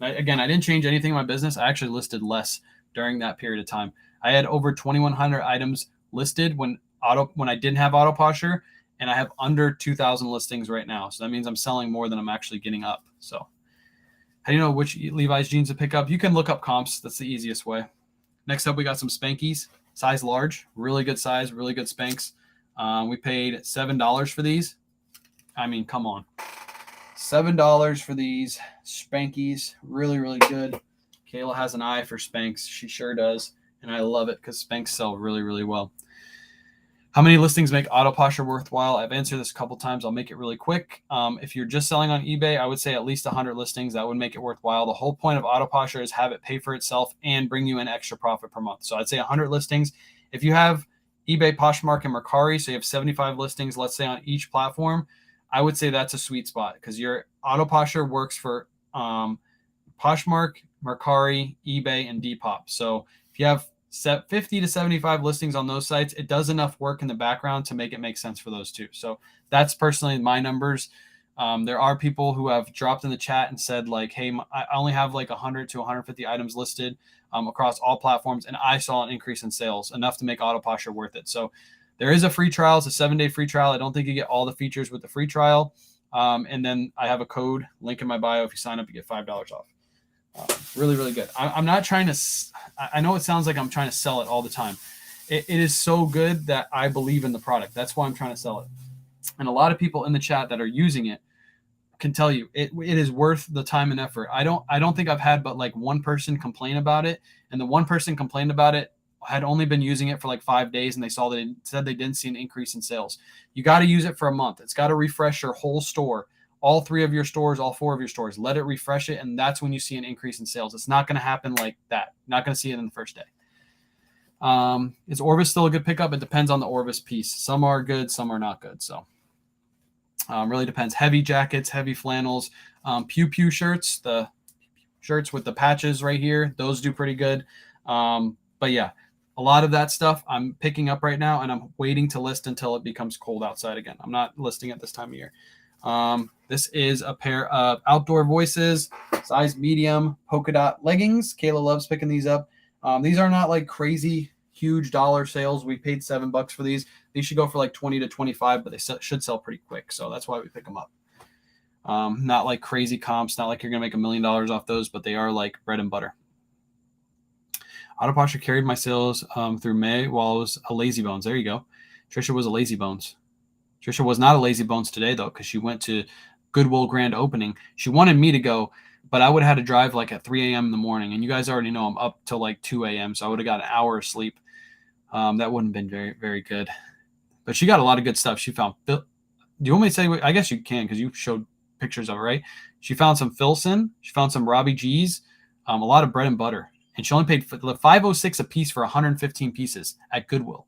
Again, I didn't change anything in my business. I actually listed less during that period of time. I had over 2,100 items listed when I didn't have auto posture, and I have under 2,000 listings right now. So that means I'm selling more than I'm actually getting up. So how do you know which Levi's jeans to pick up? You can look up comps. That's the easiest way. Next up, we got some Spankies, size large, really good size, really good Spanx. We paid $7 for these. I mean, come on. $7 for these Spankies. Really, really good. Kayla has an eye for Spanx. She sure does. And I love it because Spanx sell really, really well. How many listings make auto posture worthwhile? I've answered this a couple times. I'll make it really quick. If you're just selling on eBay, I would say at least 100 listings. That would make it worthwhile. The whole point of auto posture is have it pay for itself and bring you an extra profit per month. So I'd say 100 listings. If you have eBay, Poshmark, and Mercari, so you have 75 listings, let's say on each platform, I would say that's a sweet spot because your auto posture works for Poshmark, Mercari, eBay, and Depop. So if you have 50 to 75 listings on those sites, it does enough work in the background to make it make sense for those two. So that's personally my numbers. There are people who have dropped in the chat and said like, hey, I only have like 100 to 150 items listed across all platforms, and I saw an increase in sales, enough to make Autoposher worth it. So there is a free trial. It's a 7-day free trial. I don't think you get all the features with the free trial. And then I have a code, link in my bio. If you sign up, you get $5 off. Really, really good. I'm not trying to, I know it sounds like I'm trying to sell it all the time. It is so good that I believe in the product. That's why I'm trying to sell it. And a lot of people in the chat that are using it can tell you it is worth the time and effort. I don't think I've had but like one person complain about it, and the one person complained about it had only been using it for like 5 days, and they said they didn't see an increase in sales. You got to use it for a month. It's got to refresh your whole store, all 3 of your stores, all 4 of your stores. Let it refresh it, and that's when you see an increase in sales. It's not going to happen like that. You're not going to see it in the first day. Is Orvis still a good pickup? It depends on the Orvis piece. Some are good, some are not good. So really depends. Heavy jackets, heavy flannels, pew pew shirts, the shirts with the patches right here, those do pretty good. But yeah, a lot of that stuff I'm picking up right now, and I'm waiting to list until it becomes cold outside again. I'm not listing at this time of year. This is a pair of Outdoor Voices, size medium, polka dot leggings. Kayla loves picking these up. These are not like crazy huge dollar sales. We paid $7 for these. These should go for like 20 to 25, but they should sell pretty quick. So that's why we pick them up. Not like crazy comps, not like you're going to make $1 million off those, but they are like bread and butter. Autoposher carried my sales through May while I was a lazy bones. There you go. Trisha was a lazy bones. Trisha was not a lazy bones today, though, because she went to Goodwill grand opening. She wanted me to go, but I would have had to drive like at 3 a.m. in the morning. And you guys already know I'm up till like 2 a.m., so I would have got an hour of sleep. That wouldn't have been very, very good. But she got a lot of good stuff. She found, do you want me to say, I guess you can because you showed pictures of it, right? She found some Filson. She found some Robbie G's, a lot of bread and butter. And she only paid $506 a piece for 115 pieces at Goodwill.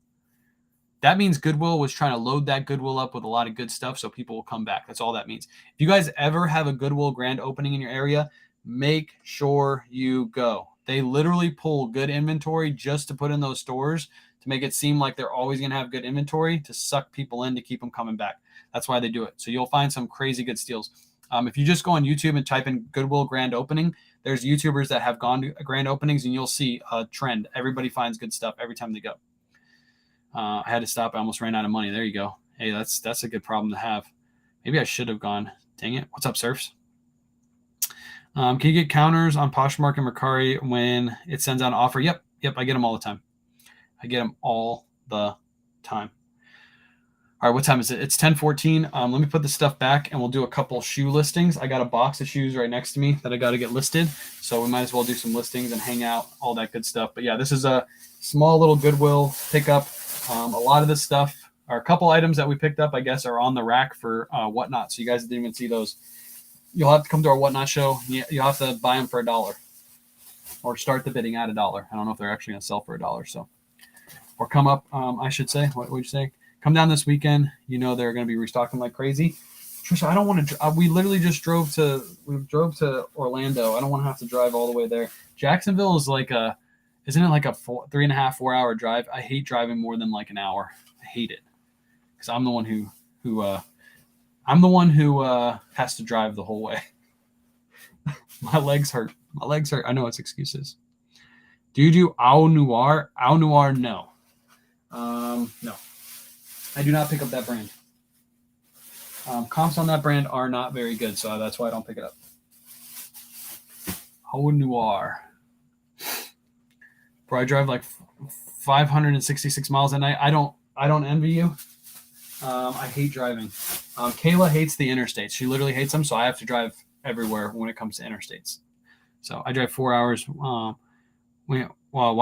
That means Goodwill was trying to load that Goodwill up with a lot of good stuff so people will come back. That's all that means. If you guys ever have a Goodwill grand opening in your area, make sure you go. They literally pull good inventory just to put in those stores to make it seem like they're always going to have good inventory to suck people in to keep them coming back. That's why they do it. So you'll find some crazy good steals. If you just go on YouTube and type in Goodwill grand opening, there's YouTubers that have gone to grand openings, and you'll see a trend. Everybody finds good stuff every time they go. I had to stop. I almost ran out of money. There you go. Hey, that's a good problem to have. Maybe I should have gone. Dang it. What's up, Surfs? Can you get counters on Poshmark and Mercari when it sends out an offer? Yep. I get them all the time. All right, what time is it? It's 10:14. Let me put this stuff back, and we'll do a couple shoe listings. I got a box of shoes right next to me that I got to get listed, so we might as well do some listings and hang out, all that good stuff. But yeah, this is a small little Goodwill pickup. A lot of this stuff, or a couple items that we picked up, I guess, are on the rack for Whatnot, so you guys didn't even see those. You'll have to come to our Whatnot show. You'll have to buy them for $1 or start the bidding at $1. I don't know if they're actually going to sell for $1, so. Or come up, I should say. What would you say? Come down this weekend. You know they're going to be restocking like crazy. Trisha, I don't want to. We literally just drove to Orlando. I don't want to have to drive all the way there. Jacksonville is like isn't it like a 3.5, 4 hour drive? I hate driving more than like an hour. I hate it because I'm the one who has to drive the whole way. My legs hurt. I know it's excuses. Do you do Au Noir? Au Noir, no. No. I do not pick up that brand. Comps on that brand are not very good, so that's why I don't pick it up. Au Noir. Bro, I drive like 566 miles a night. I don't envy you. I hate driving. Kayla hates the interstates. She literally hates them, so I have to drive everywhere when it comes to interstates. So I drive 4 hours. Why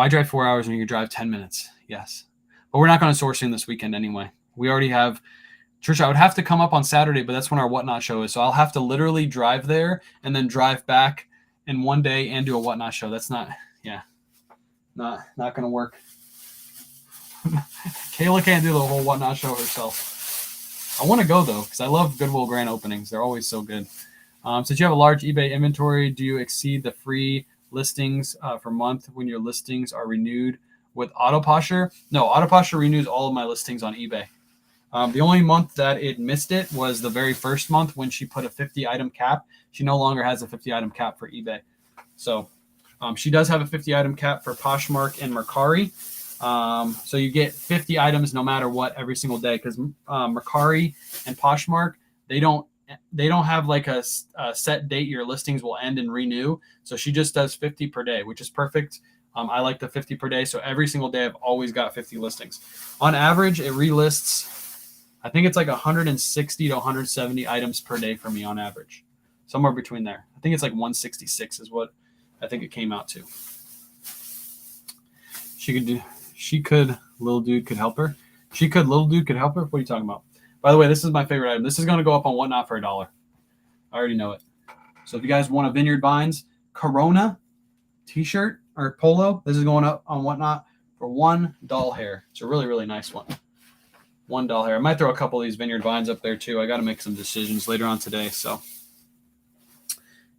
drive 4 hours when you can drive 10 minutes? Yes. But we're not going to sourcing this weekend anyway. We already have Trisha. I would have to come up on Saturday, but that's when our Whatnot show is. So I'll have to literally drive there and then drive back in one day and do a Whatnot show. That's not going to work. Kayla can't do the whole Whatnot show herself. I want to go though because I love Goodwill grand openings. They're always so good. Since you have a large eBay inventory, do you exceed the free listings per month when your listings are renewed with Autoposher? No, Autoposher renews all of my listings on eBay. The only month that it missed it was the very first month when she put a 50 item cap. She no longer has a 50 item cap for eBay. So she does have a 50 item cap for Poshmark and Mercari. So you get 50 items no matter what every single day, because Mercari and Poshmark, they don't have like a set date your listings will end and renew. So she just does 50 per day, which is perfect. I like the 50 per day. So every single day I've always got 50 listings. On average, it relists, I think it's like 160 to 170 items per day for me on average. Somewhere between there. I think it's like 166 is what I think it came out to. Little dude could help her. Little dude could help her. What are you talking about? By the way, this is my favorite item. This is going to go up on Whatnot for $1. I already know it. So if you guys want a Vineyard Vines Corona t-shirt or polo, this is going up on Whatnot for $1 hair. It's a really, really nice one. $1 hair. I might throw a couple of these Vineyard Vines up there too. I got to make some decisions later on today. So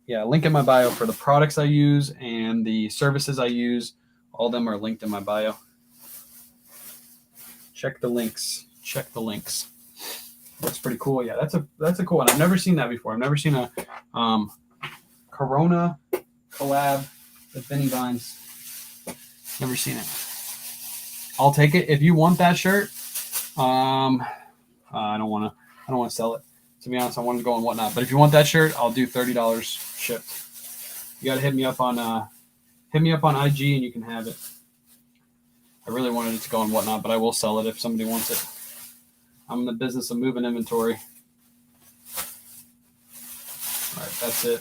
yeah, link in my bio for the products I use and the services I use. All of them are linked in my bio. Check the links. That's pretty cool. Yeah, that's a cool one. I've never seen that before. I've never seen a Corona collab with Vinny Vines. Never seen it. I'll take it. If you want that shirt, I don't want to sell it. To be honest, I wanted to go on Whatnot. But if you want that shirt, I'll do $30 shipped. You got to hit me up on IG and you can have it. I really wanted it to go on Whatnot, but I will sell it if somebody wants it. I'm in the business of moving inventory. All right, that's it.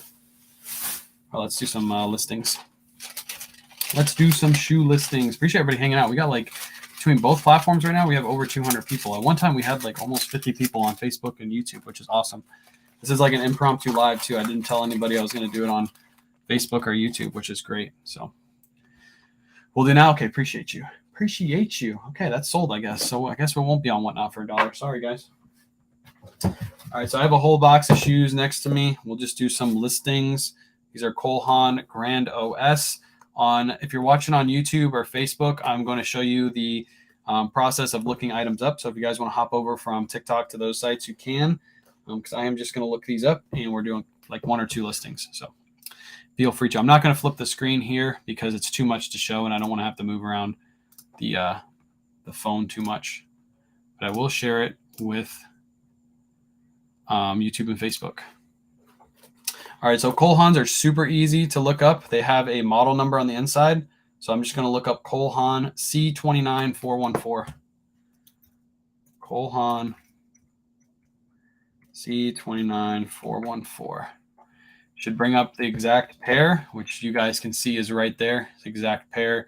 All right, let's do some listings. Let's do some shoe listings. Appreciate everybody hanging out. We got like, between both platforms right now, we have over 200 people. At one time, we had like almost 50 people on Facebook and YouTube, which is awesome. This is like an impromptu live too. I didn't tell anybody I was going to do it on Facebook or YouTube, which is great. So we'll do now. Okay, appreciate you. Okay, that's sold, I guess. So I guess we won't be on Whatnot for $1. Sorry, guys. All right, so I have a whole box of shoes next to me. We'll just do some listings. These are Cole Haan Grand OS. If you're watching on YouTube or Facebook, I'm going to show you the process of looking items up. So if you guys want to hop over from TikTok to those sites, you can, because I am just going to look these up, and we're doing like 1 or 2 listings. So feel free to. I'm not going to flip the screen here because it's too much to show, and I don't want to have to move around the phone too much. But I will share it with YouTube and Facebook. All right, so Cole Haans are super easy to look up. They have a model number on the inside. So I'm just going to look up Cole Haan C29414. Cole Haan C29414. Should bring up the exact pair, which you guys can see is right there. It's the exact pair.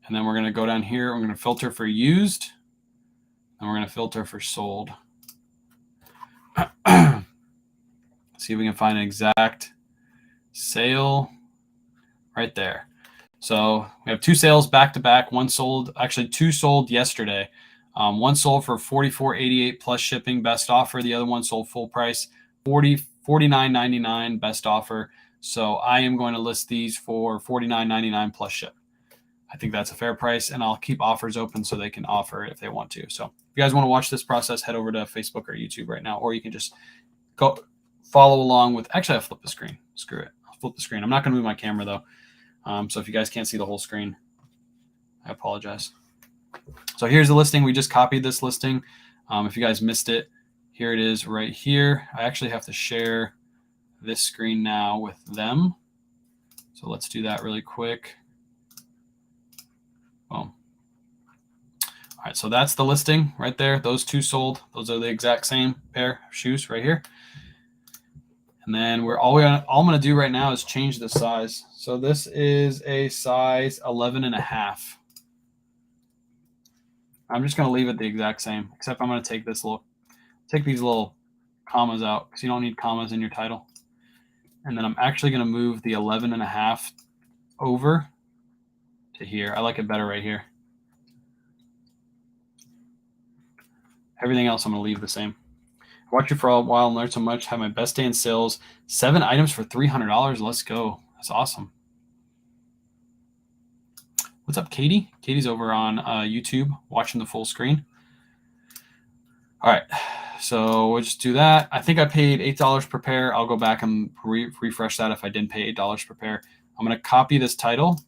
And then we're going to go down here. We're going to filter for used. And we're going to filter for sold. See if we can find an exact sale right there. So we have 2 sales back to back. One sold, actually 2 sold yesterday. One sold for $44.88 plus shipping, best offer. The other one sold full price, $49.99 best offer. So I am going to list these for $49.99 plus ship. I think that's a fair price, and I'll keep offers open so they can offer it if they want to. So if you guys want to watch this process, head over to Facebook or YouTube right now, or you can just go follow along with. Actually, I'll flip the screen. Screw it. I'll flip the screen. I'm not going to move my camera though. So if you guys can't see the whole screen, I apologize. So here's the listing. We just copied this listing. If you guys missed it, here it is right here. I actually have to share this screen now with them. So let's do that really quick. Boom. All right, so that's the listing right there. Those 2 sold. Those are the exact same pair of shoes right here. And then all I'm going to do right now is change the size. So this is a size 11.5. I'm just going to leave it the exact same, except I'm going to take these little commas out because you don't need commas in your title. And then I'm actually going to move the 11.5 over to here. I like it better right here. Everything else I'm going to leave the same. Watch you for a while and learn so much. Have my best day in sales. 7 items for $300. Let's go. That's awesome. What's up, Katie? Katie's over on YouTube watching the full screen. All right, so we'll just do that. I think I paid $8 per pair. I'll go back and refresh that if I didn't pay $8 per pair. I'm going to copy this title.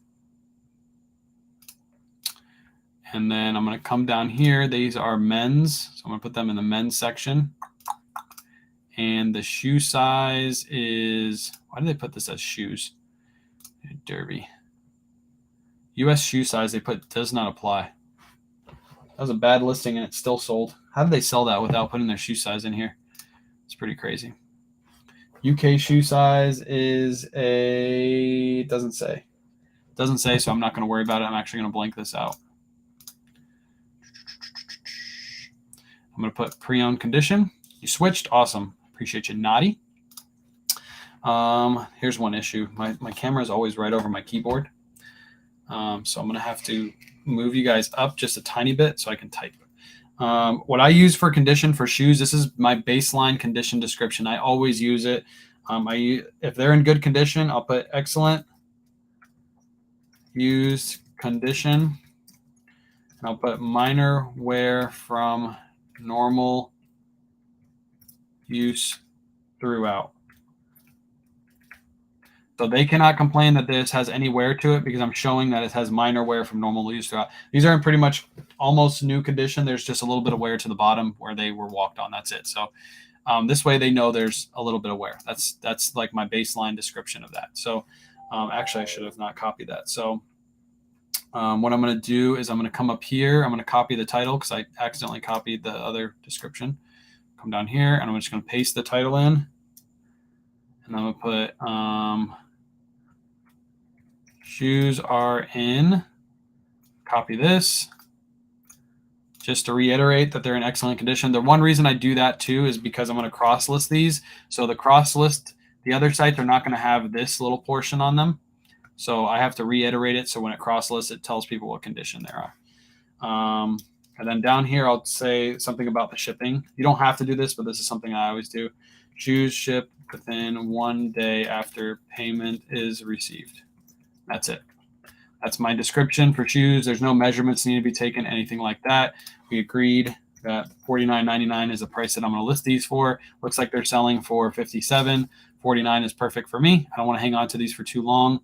And then I'm going to come down here. These are men's. So I'm going to put them in the men's section. And the shoe size is, why do they put this as shoes? Derby. US shoe size, they put does not apply. That was a bad listing and it's still sold. How did they sell that without putting their shoe size in here? It's pretty crazy. UK shoe size is doesn't say. Doesn't say, so I'm not going to worry about it. I'm actually going to blank this out. I'm going to put pre-owned condition. You switched. Awesome. Appreciate you, Naughty. Here's one issue. My camera is always right over my keyboard. So I'm going to have to move you guys up just a tiny bit so I can type. What I use for condition for shoes, this is my baseline condition description. I always use it. If they're in good condition, I'll put excellent used condition. And I'll put minor wear from normal use throughout. So they cannot complain that this has any wear to it because I'm showing that it has minor wear from normal use throughout. These are in pretty much almost new condition. There's just a little bit of wear to the bottom where they were walked on. That's it. So this way they know there's a little bit of wear. That's like my baseline description of that. So actually I should have not copied that. So what I'm going to do is I'm going to come up here. I'm going to copy the title because I accidentally copied the other description. Come down here and I'm just going to paste the title in. And I'm going to put shoes are in. Copy this. Just to reiterate that they're in excellent condition. The one reason I do that too is because I'm going to cross list these. So the cross list, the other sites are not going to have this little portion on them. So I have to reiterate it. So when it cross lists, it tells people what condition they are. And then down here, I'll say something about the shipping. You don't have to do this, but this is something I always do. Shoes shipped within 1 day after payment is received. That's it. That's my description for shoes. There's no measurements need to be taken, anything like that. We agreed that $49.99 is the price that I'm going to list these for. Looks like they're selling for $57. $49 is perfect for me. I don't want to hang on to these for too long.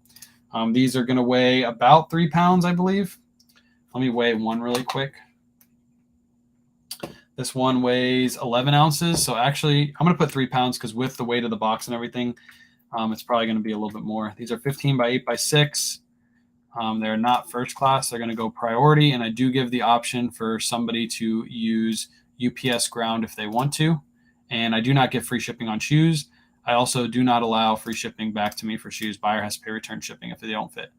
These are going to weigh about 3 pounds, I believe. Let me weigh one really quick. This one weighs 11 ounces. So actually, I'm going to put 3 pounds because with the weight of the box and everything, it's probably going to be a little bit more. These are 15 by 8 by 6. They're not first class. They're going to go priority. And I do give the option for somebody to use UPS ground if they want to. And I do not get free shipping on shoes. I also do not allow free shipping back to me for shoes. Buyer has to pay return shipping if they don't fit.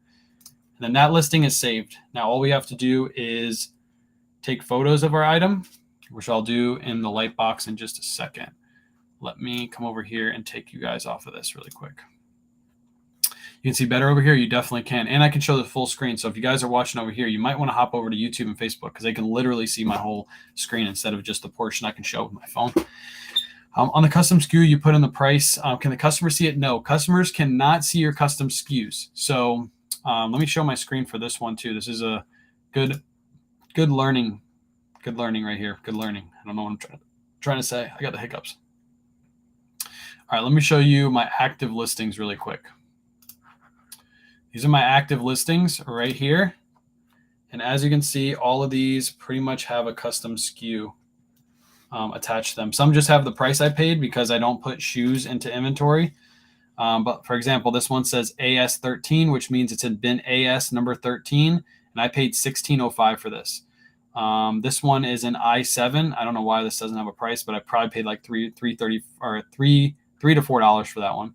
And then that listing is saved. Now, all we have to do is take photos of our item, which I'll do in the light box in just a second. Let me come over here and take you guys off of this really quick. You can see better over here. You definitely can. And I can show the full screen. So if you guys are watching over here, you might want to hop over to YouTube and Facebook because they can literally see my whole screen instead of just the portion I can show with my phone. On the custom SKU, you put in the price. Can the customer see it? No. Customers cannot see your custom SKUs. So let me show my screen for this one too. This is a good learning. Good learning right here. Good learning. I don't know what I'm trying to say. I got the hiccups. All right, let me show you my active listings really quick. These are my active listings right here. And as you can see, all of these pretty much have a custom SKU attached to them. Some just have the price I paid because I don't put shoes into inventory. But for example, this one says AS13, which means it's in bin AS number 13. And I paid $16.05 for this. This one is an I7. I don't know why this doesn't have a price, but I probably paid like $3.30 or $3 to $4 for that one.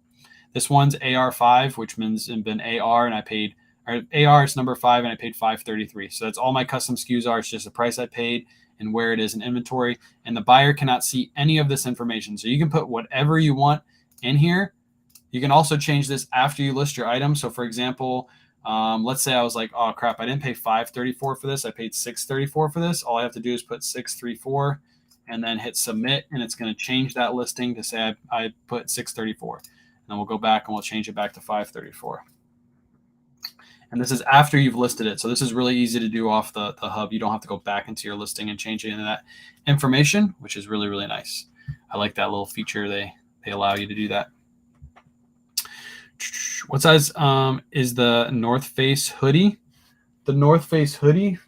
This one's AR5, which means in bin AR, and I paid, or AR is number 5, and I paid $5.33. So that's all my custom SKUs are. It's just the price I paid and where it is in inventory. And the buyer cannot see any of this information. So you can put whatever you want in here. You can also change this after you list your item. So for example, let's say I was like, oh crap, I didn't pay $5.34 for this. I paid $6.34 for this. All I have to do is put $6.34 and then hit submit, and it's going to change that listing to say I put $6.34. And then we'll go back and we'll change it back to $5.34. And this is after you've listed it. So this is really easy to do off the hub. You don't have to go back into your listing and change any of that information, which is really, really nice. I like that little feature. They allow you to do that. What size is the North Face hoodie? The North Face hoodie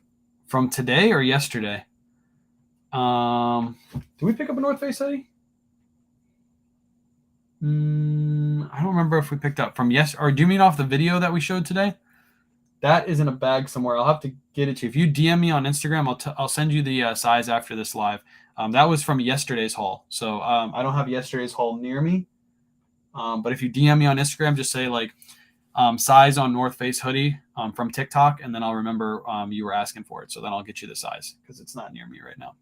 from today or yesterday? Did we pick up a North Face hoodie? I don't remember if we picked up from or do you mean off the video that we showed today? That is in a bag somewhere. I'll have to get it to you. If you DM me on Instagram, I'll send you the size after this live. That was from yesterday's haul. So I don't have yesterday's haul near me. But if you DM me on Instagram, just say like size on North Face hoodie from TikTok, and then I'll remember you were asking for it. So then I'll get you the size because it's not near me right now.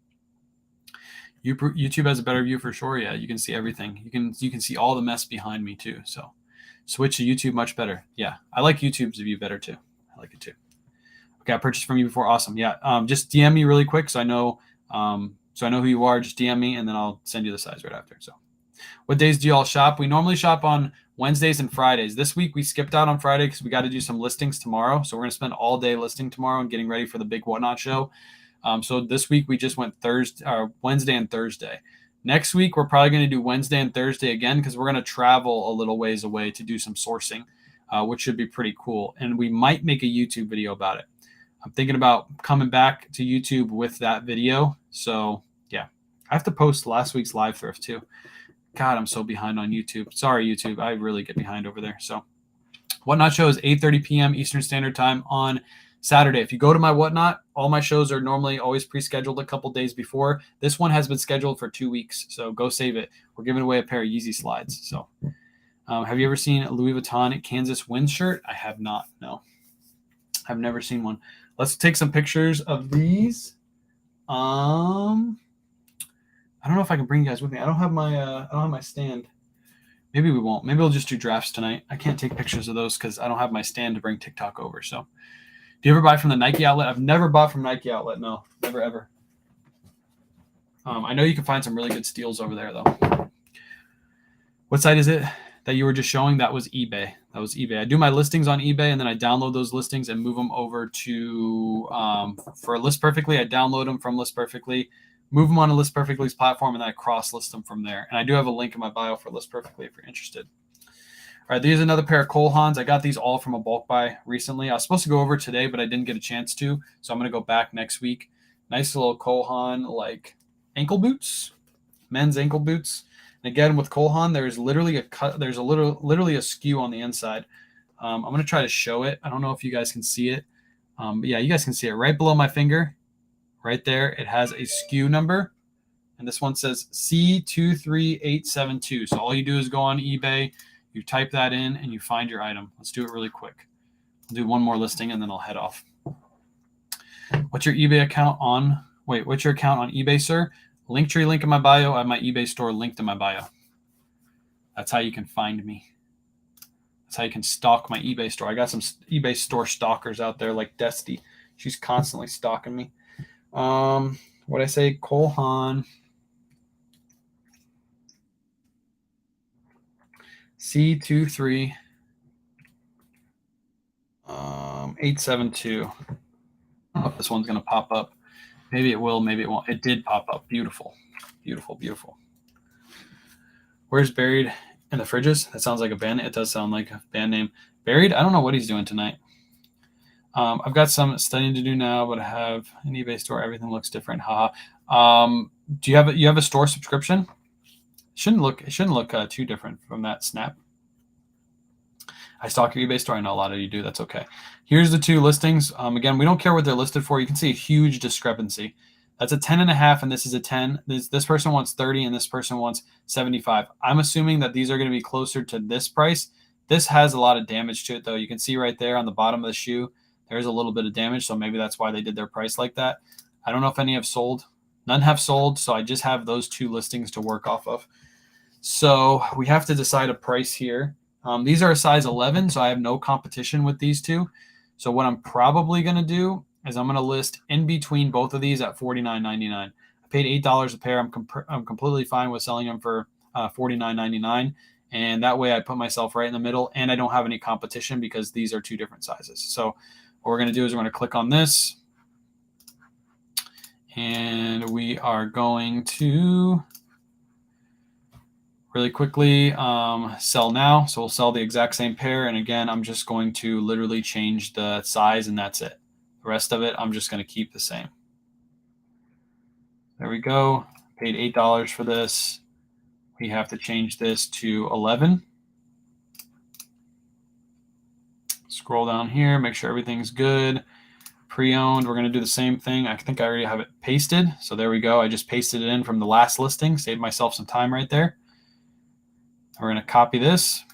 YouTube has a better view for sure. Yeah, you can see everything. You can see all the mess behind me too. So switch to YouTube, much better. Yeah, I like YouTube's view better too. I like it too. Okay, I purchased from you before. Awesome. Yeah, just DM me really quick so I know who you are. Just DM me and then I'll send you the size right after. So, what days do you all shop? We normally shop on Wednesdays and Fridays. This week we skipped out on Friday because we got to do some listings tomorrow. So we're gonna spend all day listing tomorrow and getting ready for the big Whatnot show. So this week we just went Wednesday and Thursday. Next week we're probably going to do Wednesday and Thursday again because we're going to travel a little ways away to do some sourcing, which should be pretty cool. And we might make a YouTube video about it. I'm thinking about coming back to YouTube with that video. So yeah, I have to post last week's live thrift too. God, I'm so behind on YouTube. Sorry, YouTube. I really get behind over there. So Whatnot show is 8:30 p.m. Eastern Standard Time on Saturday. If you go to my Whatnot, all my shows are normally always pre-scheduled a couple days before. This one has been scheduled for 2 weeks, so go save it. We're giving away a pair of Yeezy slides. So, have you ever seen a Louis Vuitton Kansas Wind shirt? I have not. No, I've never seen one. Let's take some pictures of these. I don't know if I can bring you guys with me. I don't have my stand. Maybe we won't. Maybe we'll just do drafts tonight. I can't take pictures of those because I don't have my stand to bring TikTok over. So. Do you ever buy from the Nike outlet? I've never bought from Nike outlet. No, never, ever. I know you can find some really good steals over there, though. What site is it that you were just showing? That was eBay. I do my listings on eBay, and then I download those listings and move them over to for List Perfectly. I download them from List Perfectly, move them on to List Perfectly's platform, and then I cross-list them from there. And I do have a link in my bio for List Perfectly if you're interested. All right, here's another pair of Cole Haans. I got these all from a bulk buy recently. I was supposed to go over today, but I didn't get a chance to, so I'm going to go back next week. Nice little Cole Haan, like ankle boots, men's ankle boots. And again, with Cole Haan, there's literally literally a skew on the inside. I'm going to try to show it. I don't know if you guys can see it. But yeah, you guys can see it right below my finger. Right there, it has a skew number. And this one says C23872. So all you do is go on eBay, you type that in, and you find your item. Let's do it really quick. I'll do one more listing, and then I'll head off. What's your account on eBay, sir? Linktree link in my bio. I have my eBay store linked in my bio. That's how you can find me. That's how you can stalk my eBay store. I got some eBay store stalkers out there like Desty. She's constantly stalking me. What'd I say? Cole Haan. C23 872. I don't know if this one's going to pop up. Maybe it will, maybe it won't. It did pop up. Beautiful. Beautiful, beautiful. Where's Buried in the Fridges? That sounds like a band. It does sound like a band name. Buried? I don't know what he's doing tonight. I've got some studying to do now, but I have an eBay store. Everything looks different. Haha. Do you have a store subscription? It shouldn't look too different from that snap. I stalk your eBay store. I know a lot of you do. That's okay. Here's the two listings. Again, we don't care what they're listed for. You can see a huge discrepancy. That's a 10.5, and this is a 10. This person wants 30, and this person wants 75. I'm assuming that these are going to be closer to this price. This has a lot of damage to it, though. You can see right there on the bottom of the shoe, there's a little bit of damage, so maybe that's why they did their price like that. I don't know if any have sold. None have sold, so I just have those two listings to work off of. So we have to decide a price here. These are a size 11, so I have no competition with these two. So what I'm probably going to do is I'm going to list in between both of these at $49.99. I paid $8 a pair. I'm completely fine with selling them for $49.99. And that way I put myself right in the middle, and I don't have any competition because these are two different sizes. So what we're going to do is we're going to click on this, and we are going to really quickly sell now. So we'll sell the exact same pair. And again, I'm just going to literally change the size, and that's it. The rest of it, I'm just going to keep the same. There we go. Paid $8 for this. We have to change this to 11. Scroll down here, make sure everything's good. Pre-owned, we're going to do the same thing. I think I already have it pasted. So there we go. I just pasted it in from the last listing. Saved myself some time right there. We're going to copy this.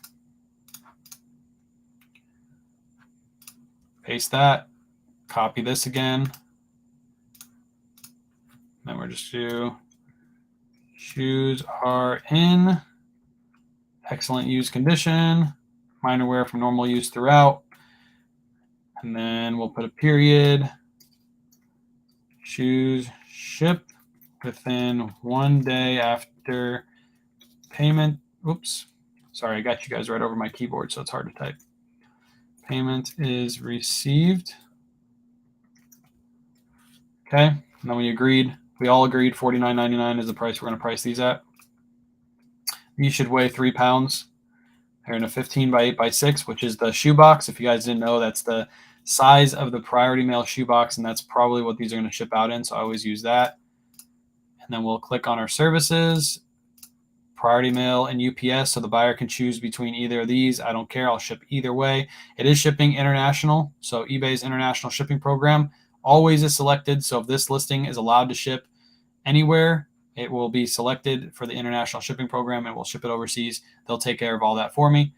Paste that. Copy this again. Then we're just do shoes are in excellent use condition, minor wear from normal use throughout. And then we'll put a period. Shoes ship within 1 day after payment. Oops. Sorry, I got you guys right over my keyboard, so it's hard to type. Payment is received. Okay. And then we all agreed $49.99 is the price we're going to price these at. These should weigh 3 pounds. They're in a 15 by 8 by 6, which is the shoebox. If you guys didn't know, that's the size of the Priority Mail shoebox, and that's probably what these are going to ship out in. So I always use that. And then we'll click on our services, Priority Mail and UPS, so the buyer can choose between either of these. I don't care. I'll ship either way. It is shipping international, so eBay's international shipping program always is selected. So if this listing is allowed to ship anywhere, it will be selected for the international shipping program, and we'll ship it overseas. They'll take care of all that for me.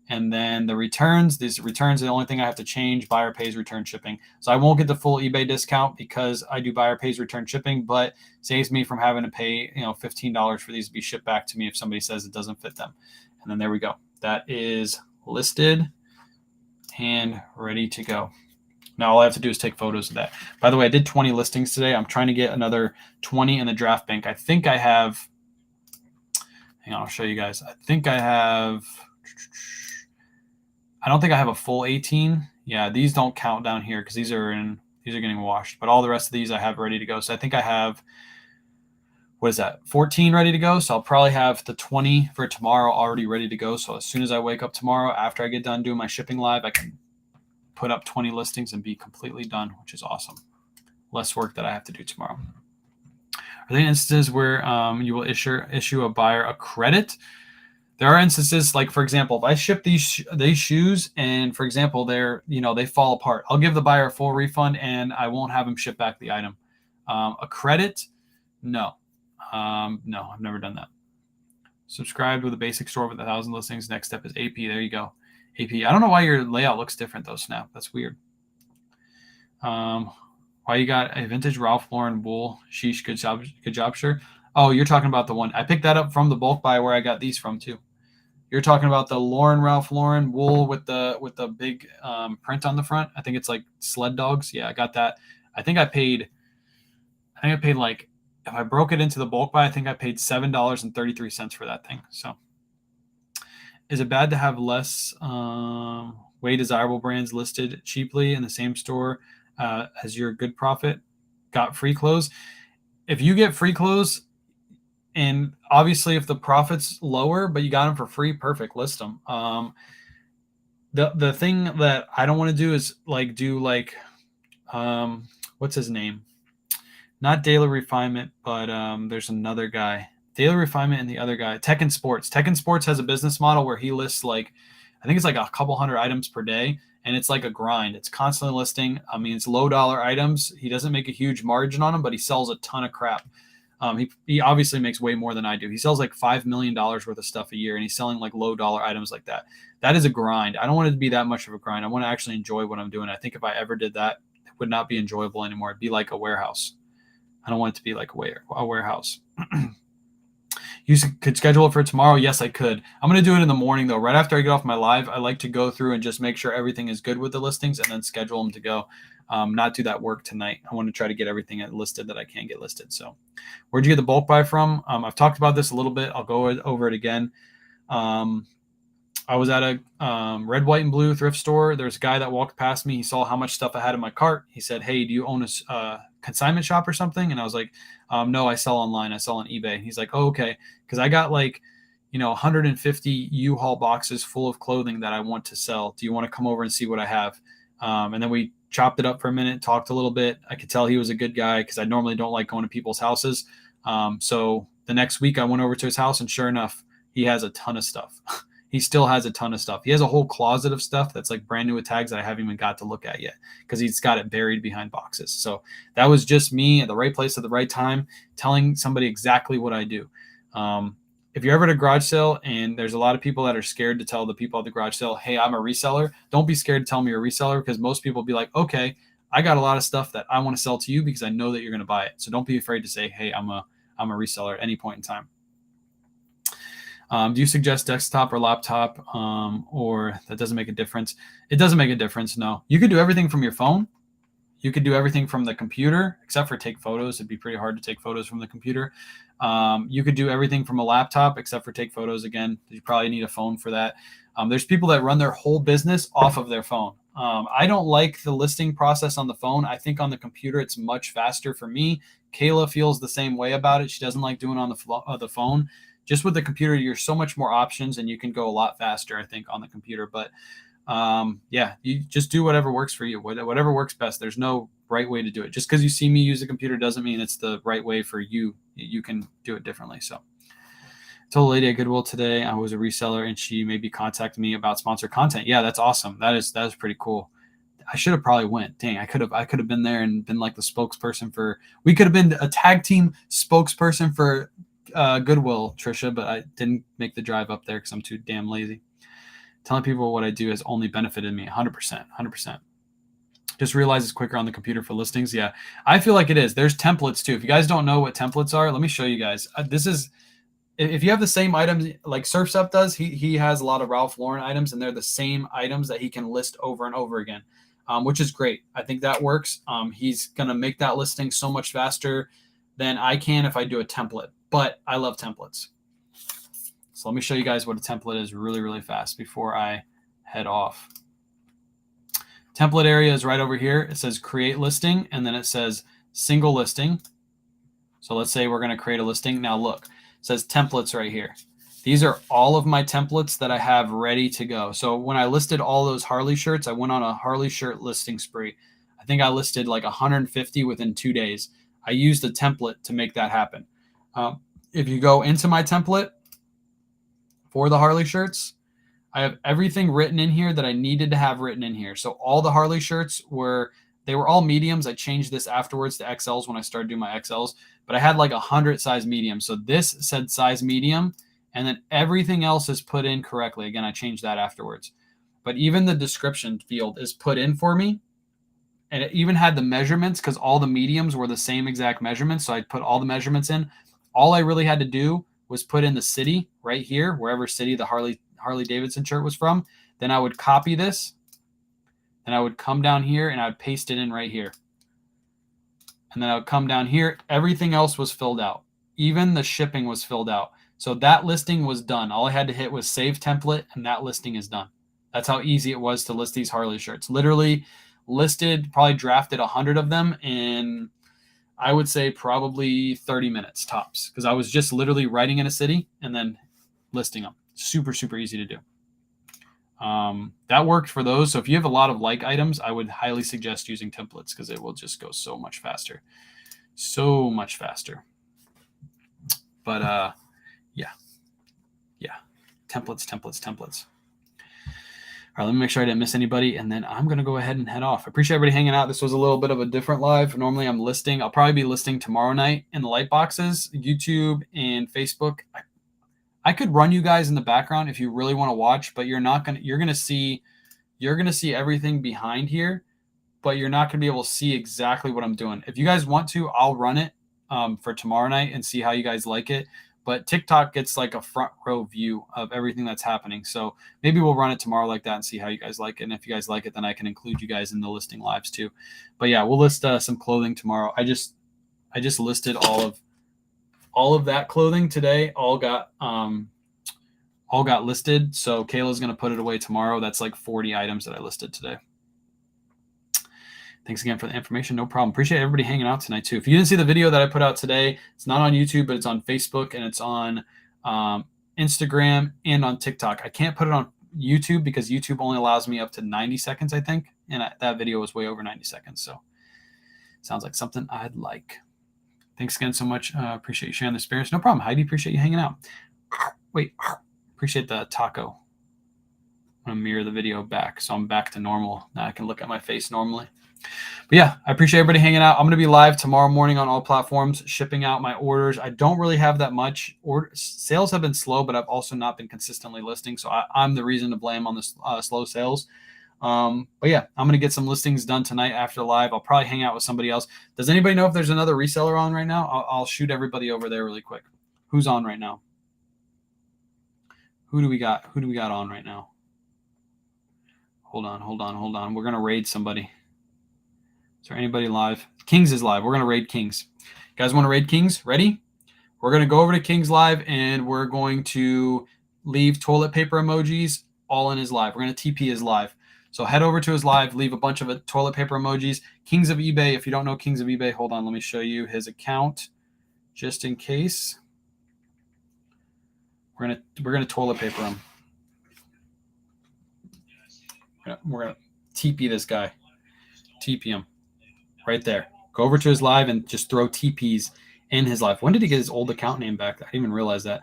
And then the returns, these returns are the only thing I have to change. Buyer pays return shipping. So I won't get the full eBay discount because I do buyer pays return shipping, but saves me from having to pay, $15 for these to be shipped back to me if somebody says it doesn't fit them. And then there we go. That is listed and ready to go. Now all I have to do is take photos of that. By the way, I did 20 listings today. I'm trying to get another 20 in the draft bank. I think I have, hang on, I'll show you guys. I don't think I have a full 18. Yeah, these don't count down here because these are getting washed. But all the rest of these I have ready to go. So I think I have, 14 ready to go. So I'll probably have the 20 for tomorrow already ready to go. So as soon as I wake up tomorrow, after I get done doing my shipping live, I can put up 20 listings and be completely done, which is awesome. Less work that I have to do tomorrow. Are there instances where you will issue a buyer a credit? There are instances, like for example, if I ship these shoes and for example they fall apart, I'll give the buyer a full refund and I won't have them ship back the item. A credit, no, I've never done that. Subscribed with a basic store with 1,000 listings. Next step is AP. There you go. AP. I don't know why your layout looks different though, Snap. That's weird. Why you got a vintage Ralph Lauren wool? Sheesh, good job, sure. Oh, you're talking about the one I picked that up from the bulk buy where I got these from too. You're talking about the Ralph Lauren wool with the big print on the front. I think it's like sled dogs. Yeah, I got that. I think I paid like, if I broke it into the bulk buy, I think I paid $7.33 for that thing. So is it bad to have less way desirable brands listed cheaply in the same store as your good profit? Got free clothes. If you get free clothes, and obviously if the profit's lower, but you got them for free, perfect, list them. The thing that I don't want to do is what's his name? Not Daily Refinement, but there's another guy. Daily Refinement and the other guy, Tekken Sports. Tekken Sports has a business model where he lists I think it's like a couple hundred items per day, and it's like a grind. It's constantly listing. I mean, it's low dollar items. He doesn't make a huge margin on them, but he sells a ton of crap. He obviously makes way more than I do. He sells like $5 million worth of stuff a year, and he's selling like low dollar items like that. That is a grind. I don't want it to be that much of a grind. I want to actually enjoy what I'm doing. I think if I ever did that, it would not be enjoyable anymore. It'd be like a warehouse. I don't want it to be like a warehouse. You could schedule it for tomorrow. Yes, I could. I'm going to do it in the morning though. Right after I get off my live, I like to go through and just make sure everything is good with the listings and then schedule them to go. Not do that work tonight. I want to try to get everything listed that I can get listed. So where'd you get the bulk buy from? I've talked about this a little bit. I'll go over it again. I was at a red, white, and blue thrift store. There's a guy that walked past me. He saw how much stuff I had in my cart. He said, "Hey, do you own a consignment shop or something?" And I was like, "No, I sell online. I sell on eBay." And he's like, "Oh, okay," because I got like 150 U-Haul boxes full of clothing that I want to sell. Do you want to come over and see what I have? And then we chopped it up for a minute, talked a little bit. I could tell he was a good guy because I normally don't like going to people's houses. So the next week I went over to his house, and sure enough, he has a ton of stuff. He still has a ton of stuff. He has a whole closet of stuff that's like brand new with tags that I haven't even got to look at yet because he's got it buried behind boxes. So that was just me at the right place at the right time, telling somebody exactly what I do. If you're ever at a garage sale and there's a lot of people that are scared to tell the people at the garage sale, "Hey, I'm a reseller," don't be scared to tell me you're a reseller, because most people will be like, "Okay, I got a lot of stuff that I want to sell to you because I know that you're going to buy it." So don't be afraid to say, "Hey, I'm a reseller" at any point in time. Do you suggest desktop or laptop, or that doesn't make a difference? It doesn't make a difference. No, you could do everything from your phone. You could do everything from the computer, except for take photos. It'd be pretty hard to take photos from the computer. You could do everything from a laptop, except for take photos. Again, you probably need a phone for that. There's people that run their whole business off of their phone. I don't like the listing process on the phone. I think on the computer, it's much faster for me. Kayla feels the same way about it. She doesn't like doing it on the phone. Just with the computer, you're so much more options, and you can go a lot faster, I think, on the computer. But yeah, you just do whatever works for you, whatever works best. There's no right way to do it. Just because you see me use a computer doesn't mean it's the right way for you. You can do it differently. So I told a lady at Goodwill today I was a reseller, and she maybe contacted me about sponsored content. Yeah, that's awesome. That is pretty cool. I should have probably went. Dang, I could have been there and been like the spokesperson for. We could have been a tag team spokesperson for Goodwill, Trisha, but I didn't make the drive up there because I'm too damn lazy. Telling people what I do has only benefited me 100%. 100%. Just realize it's quicker on the computer for listings. Yeah, I feel like it is. There's templates too. If you guys don't know what templates are, let me show you guys. This is, if you have the same items like Surf's Up does, he has a lot of Ralph Lauren items, and they're the same items that he can list over and over again, which is great. I think that works. He's going to make that listing so much faster than I can if I do a template, but I love templates. So let me show you guys what a template is really, really fast before I head off. Template area is right over here. It says create listing, and then it says single listing. So let's say we're going to create a listing. Now look, it says templates right here. These are all of my templates that I have ready to go. So when I listed all those Harley shirts, I went on a Harley shirt listing spree. I think I listed like 150 within 2 days. I used a template to make that happen. If you go into my template for the Harley shirts, I have everything written in here that I needed to have written in here. So all the Harley shirts were all mediums. I changed this afterwards to XLs when I started doing my XLs, but I had like 100 size mediums. So this said size medium, and then everything else is put in correctly. Again, I changed that afterwards. But even the description field is put in for me. And it even had the measurements because all the mediums were the same exact measurements. So I put all the measurements in. All I really had to do was put in the city right here, wherever city the Harley Davidson shirt was from. Then I would copy this, and I would come down here and I would paste it in right here. And then I would come down here. Everything else was filled out. Even the shipping was filled out. So that listing was done. All I had to hit was save template, and that listing is done. That's how easy it was to list these Harley shirts. Literally listed, probably drafted 100 of them in, I would say, probably 30 minutes tops, because I was just literally writing in a city and then listing them. Super, super easy to do. That worked for those. So if you have a lot of like items, I would highly suggest using templates because it will just go so much faster. So much faster. But yeah. Templates. All right, let me make sure I didn't miss anybody, and then I'm going to go ahead and head off. I appreciate everybody hanging out. This was a little bit of a different live. Normally I'm listing. I'll probably be listing tomorrow night in the light boxes, YouTube and Facebook. I could run you guys in the background if you really want to watch, but you're going to see everything behind here, but you're not going to be able to see exactly what I'm doing. If you guys want to, I'll run it for tomorrow night and see how you guys like it. But TikTok gets like a front row view of everything that's happening. So maybe we'll run it tomorrow like that and see how you guys like it. And if you guys like it, then I can include you guys in the listing lives too. But yeah, we'll list some clothing tomorrow. I just listed all of that clothing today. All all got listed. So Kayla's going to put it away tomorrow. That's like 40 items that I listed today. Thanks again for the information. No problem. Appreciate everybody hanging out tonight too. If you didn't see the video that I put out today, it's not on YouTube, but it's on Facebook and it's on Instagram and on TikTok. I can't put it on YouTube because YouTube only allows me up to 90 seconds, I think. And that video was way over 90 seconds. So sounds like something I'd like. Thanks again so much. Appreciate you sharing the experience. No problem. Heidi, appreciate you hanging out. Wait, appreciate the taco. I'm going to mirror the video back. So I'm back to normal. Now I can look at my face normally. But yeah, I appreciate everybody hanging out. I'm going to be live tomorrow morning on all platforms, shipping out my orders. I don't really have that much. Sales have been slow, but I've also not been consistently listing. So I'm the reason to blame on this slow sales. But yeah, I'm going to get some listings done tonight after live. I'll probably hang out with somebody else. Does anybody know if there's another reseller on right now? I'll shoot everybody over there really quick. Who's on right now? Who do we got? Who do we got on right now? Hold on. We're going to raid somebody. Is there anybody live? Kings is live. We're going to raid Kings. You guys want to raid Kings? Ready? We're going to go over to Kings live and we're going to leave toilet paper emojis all in his live. We're going to TP his live. So head over to his live, leave a bunch of toilet paper emojis. Kings of eBay. If you don't know Kings of eBay, hold on. Let me show you his account just in case. We're going to toilet paper him. We're going to TP this guy. TP him. Right there. Go over to his live and just throw TPs in his live. When did he get his old account name back? I didn't even realize that.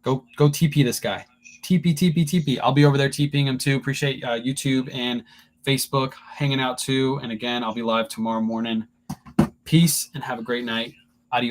Go TP this guy. TP. I'll be over there TPing him too. Appreciate YouTube and Facebook hanging out too. And again, I'll be live tomorrow morning. Peace and have a great night. Adios.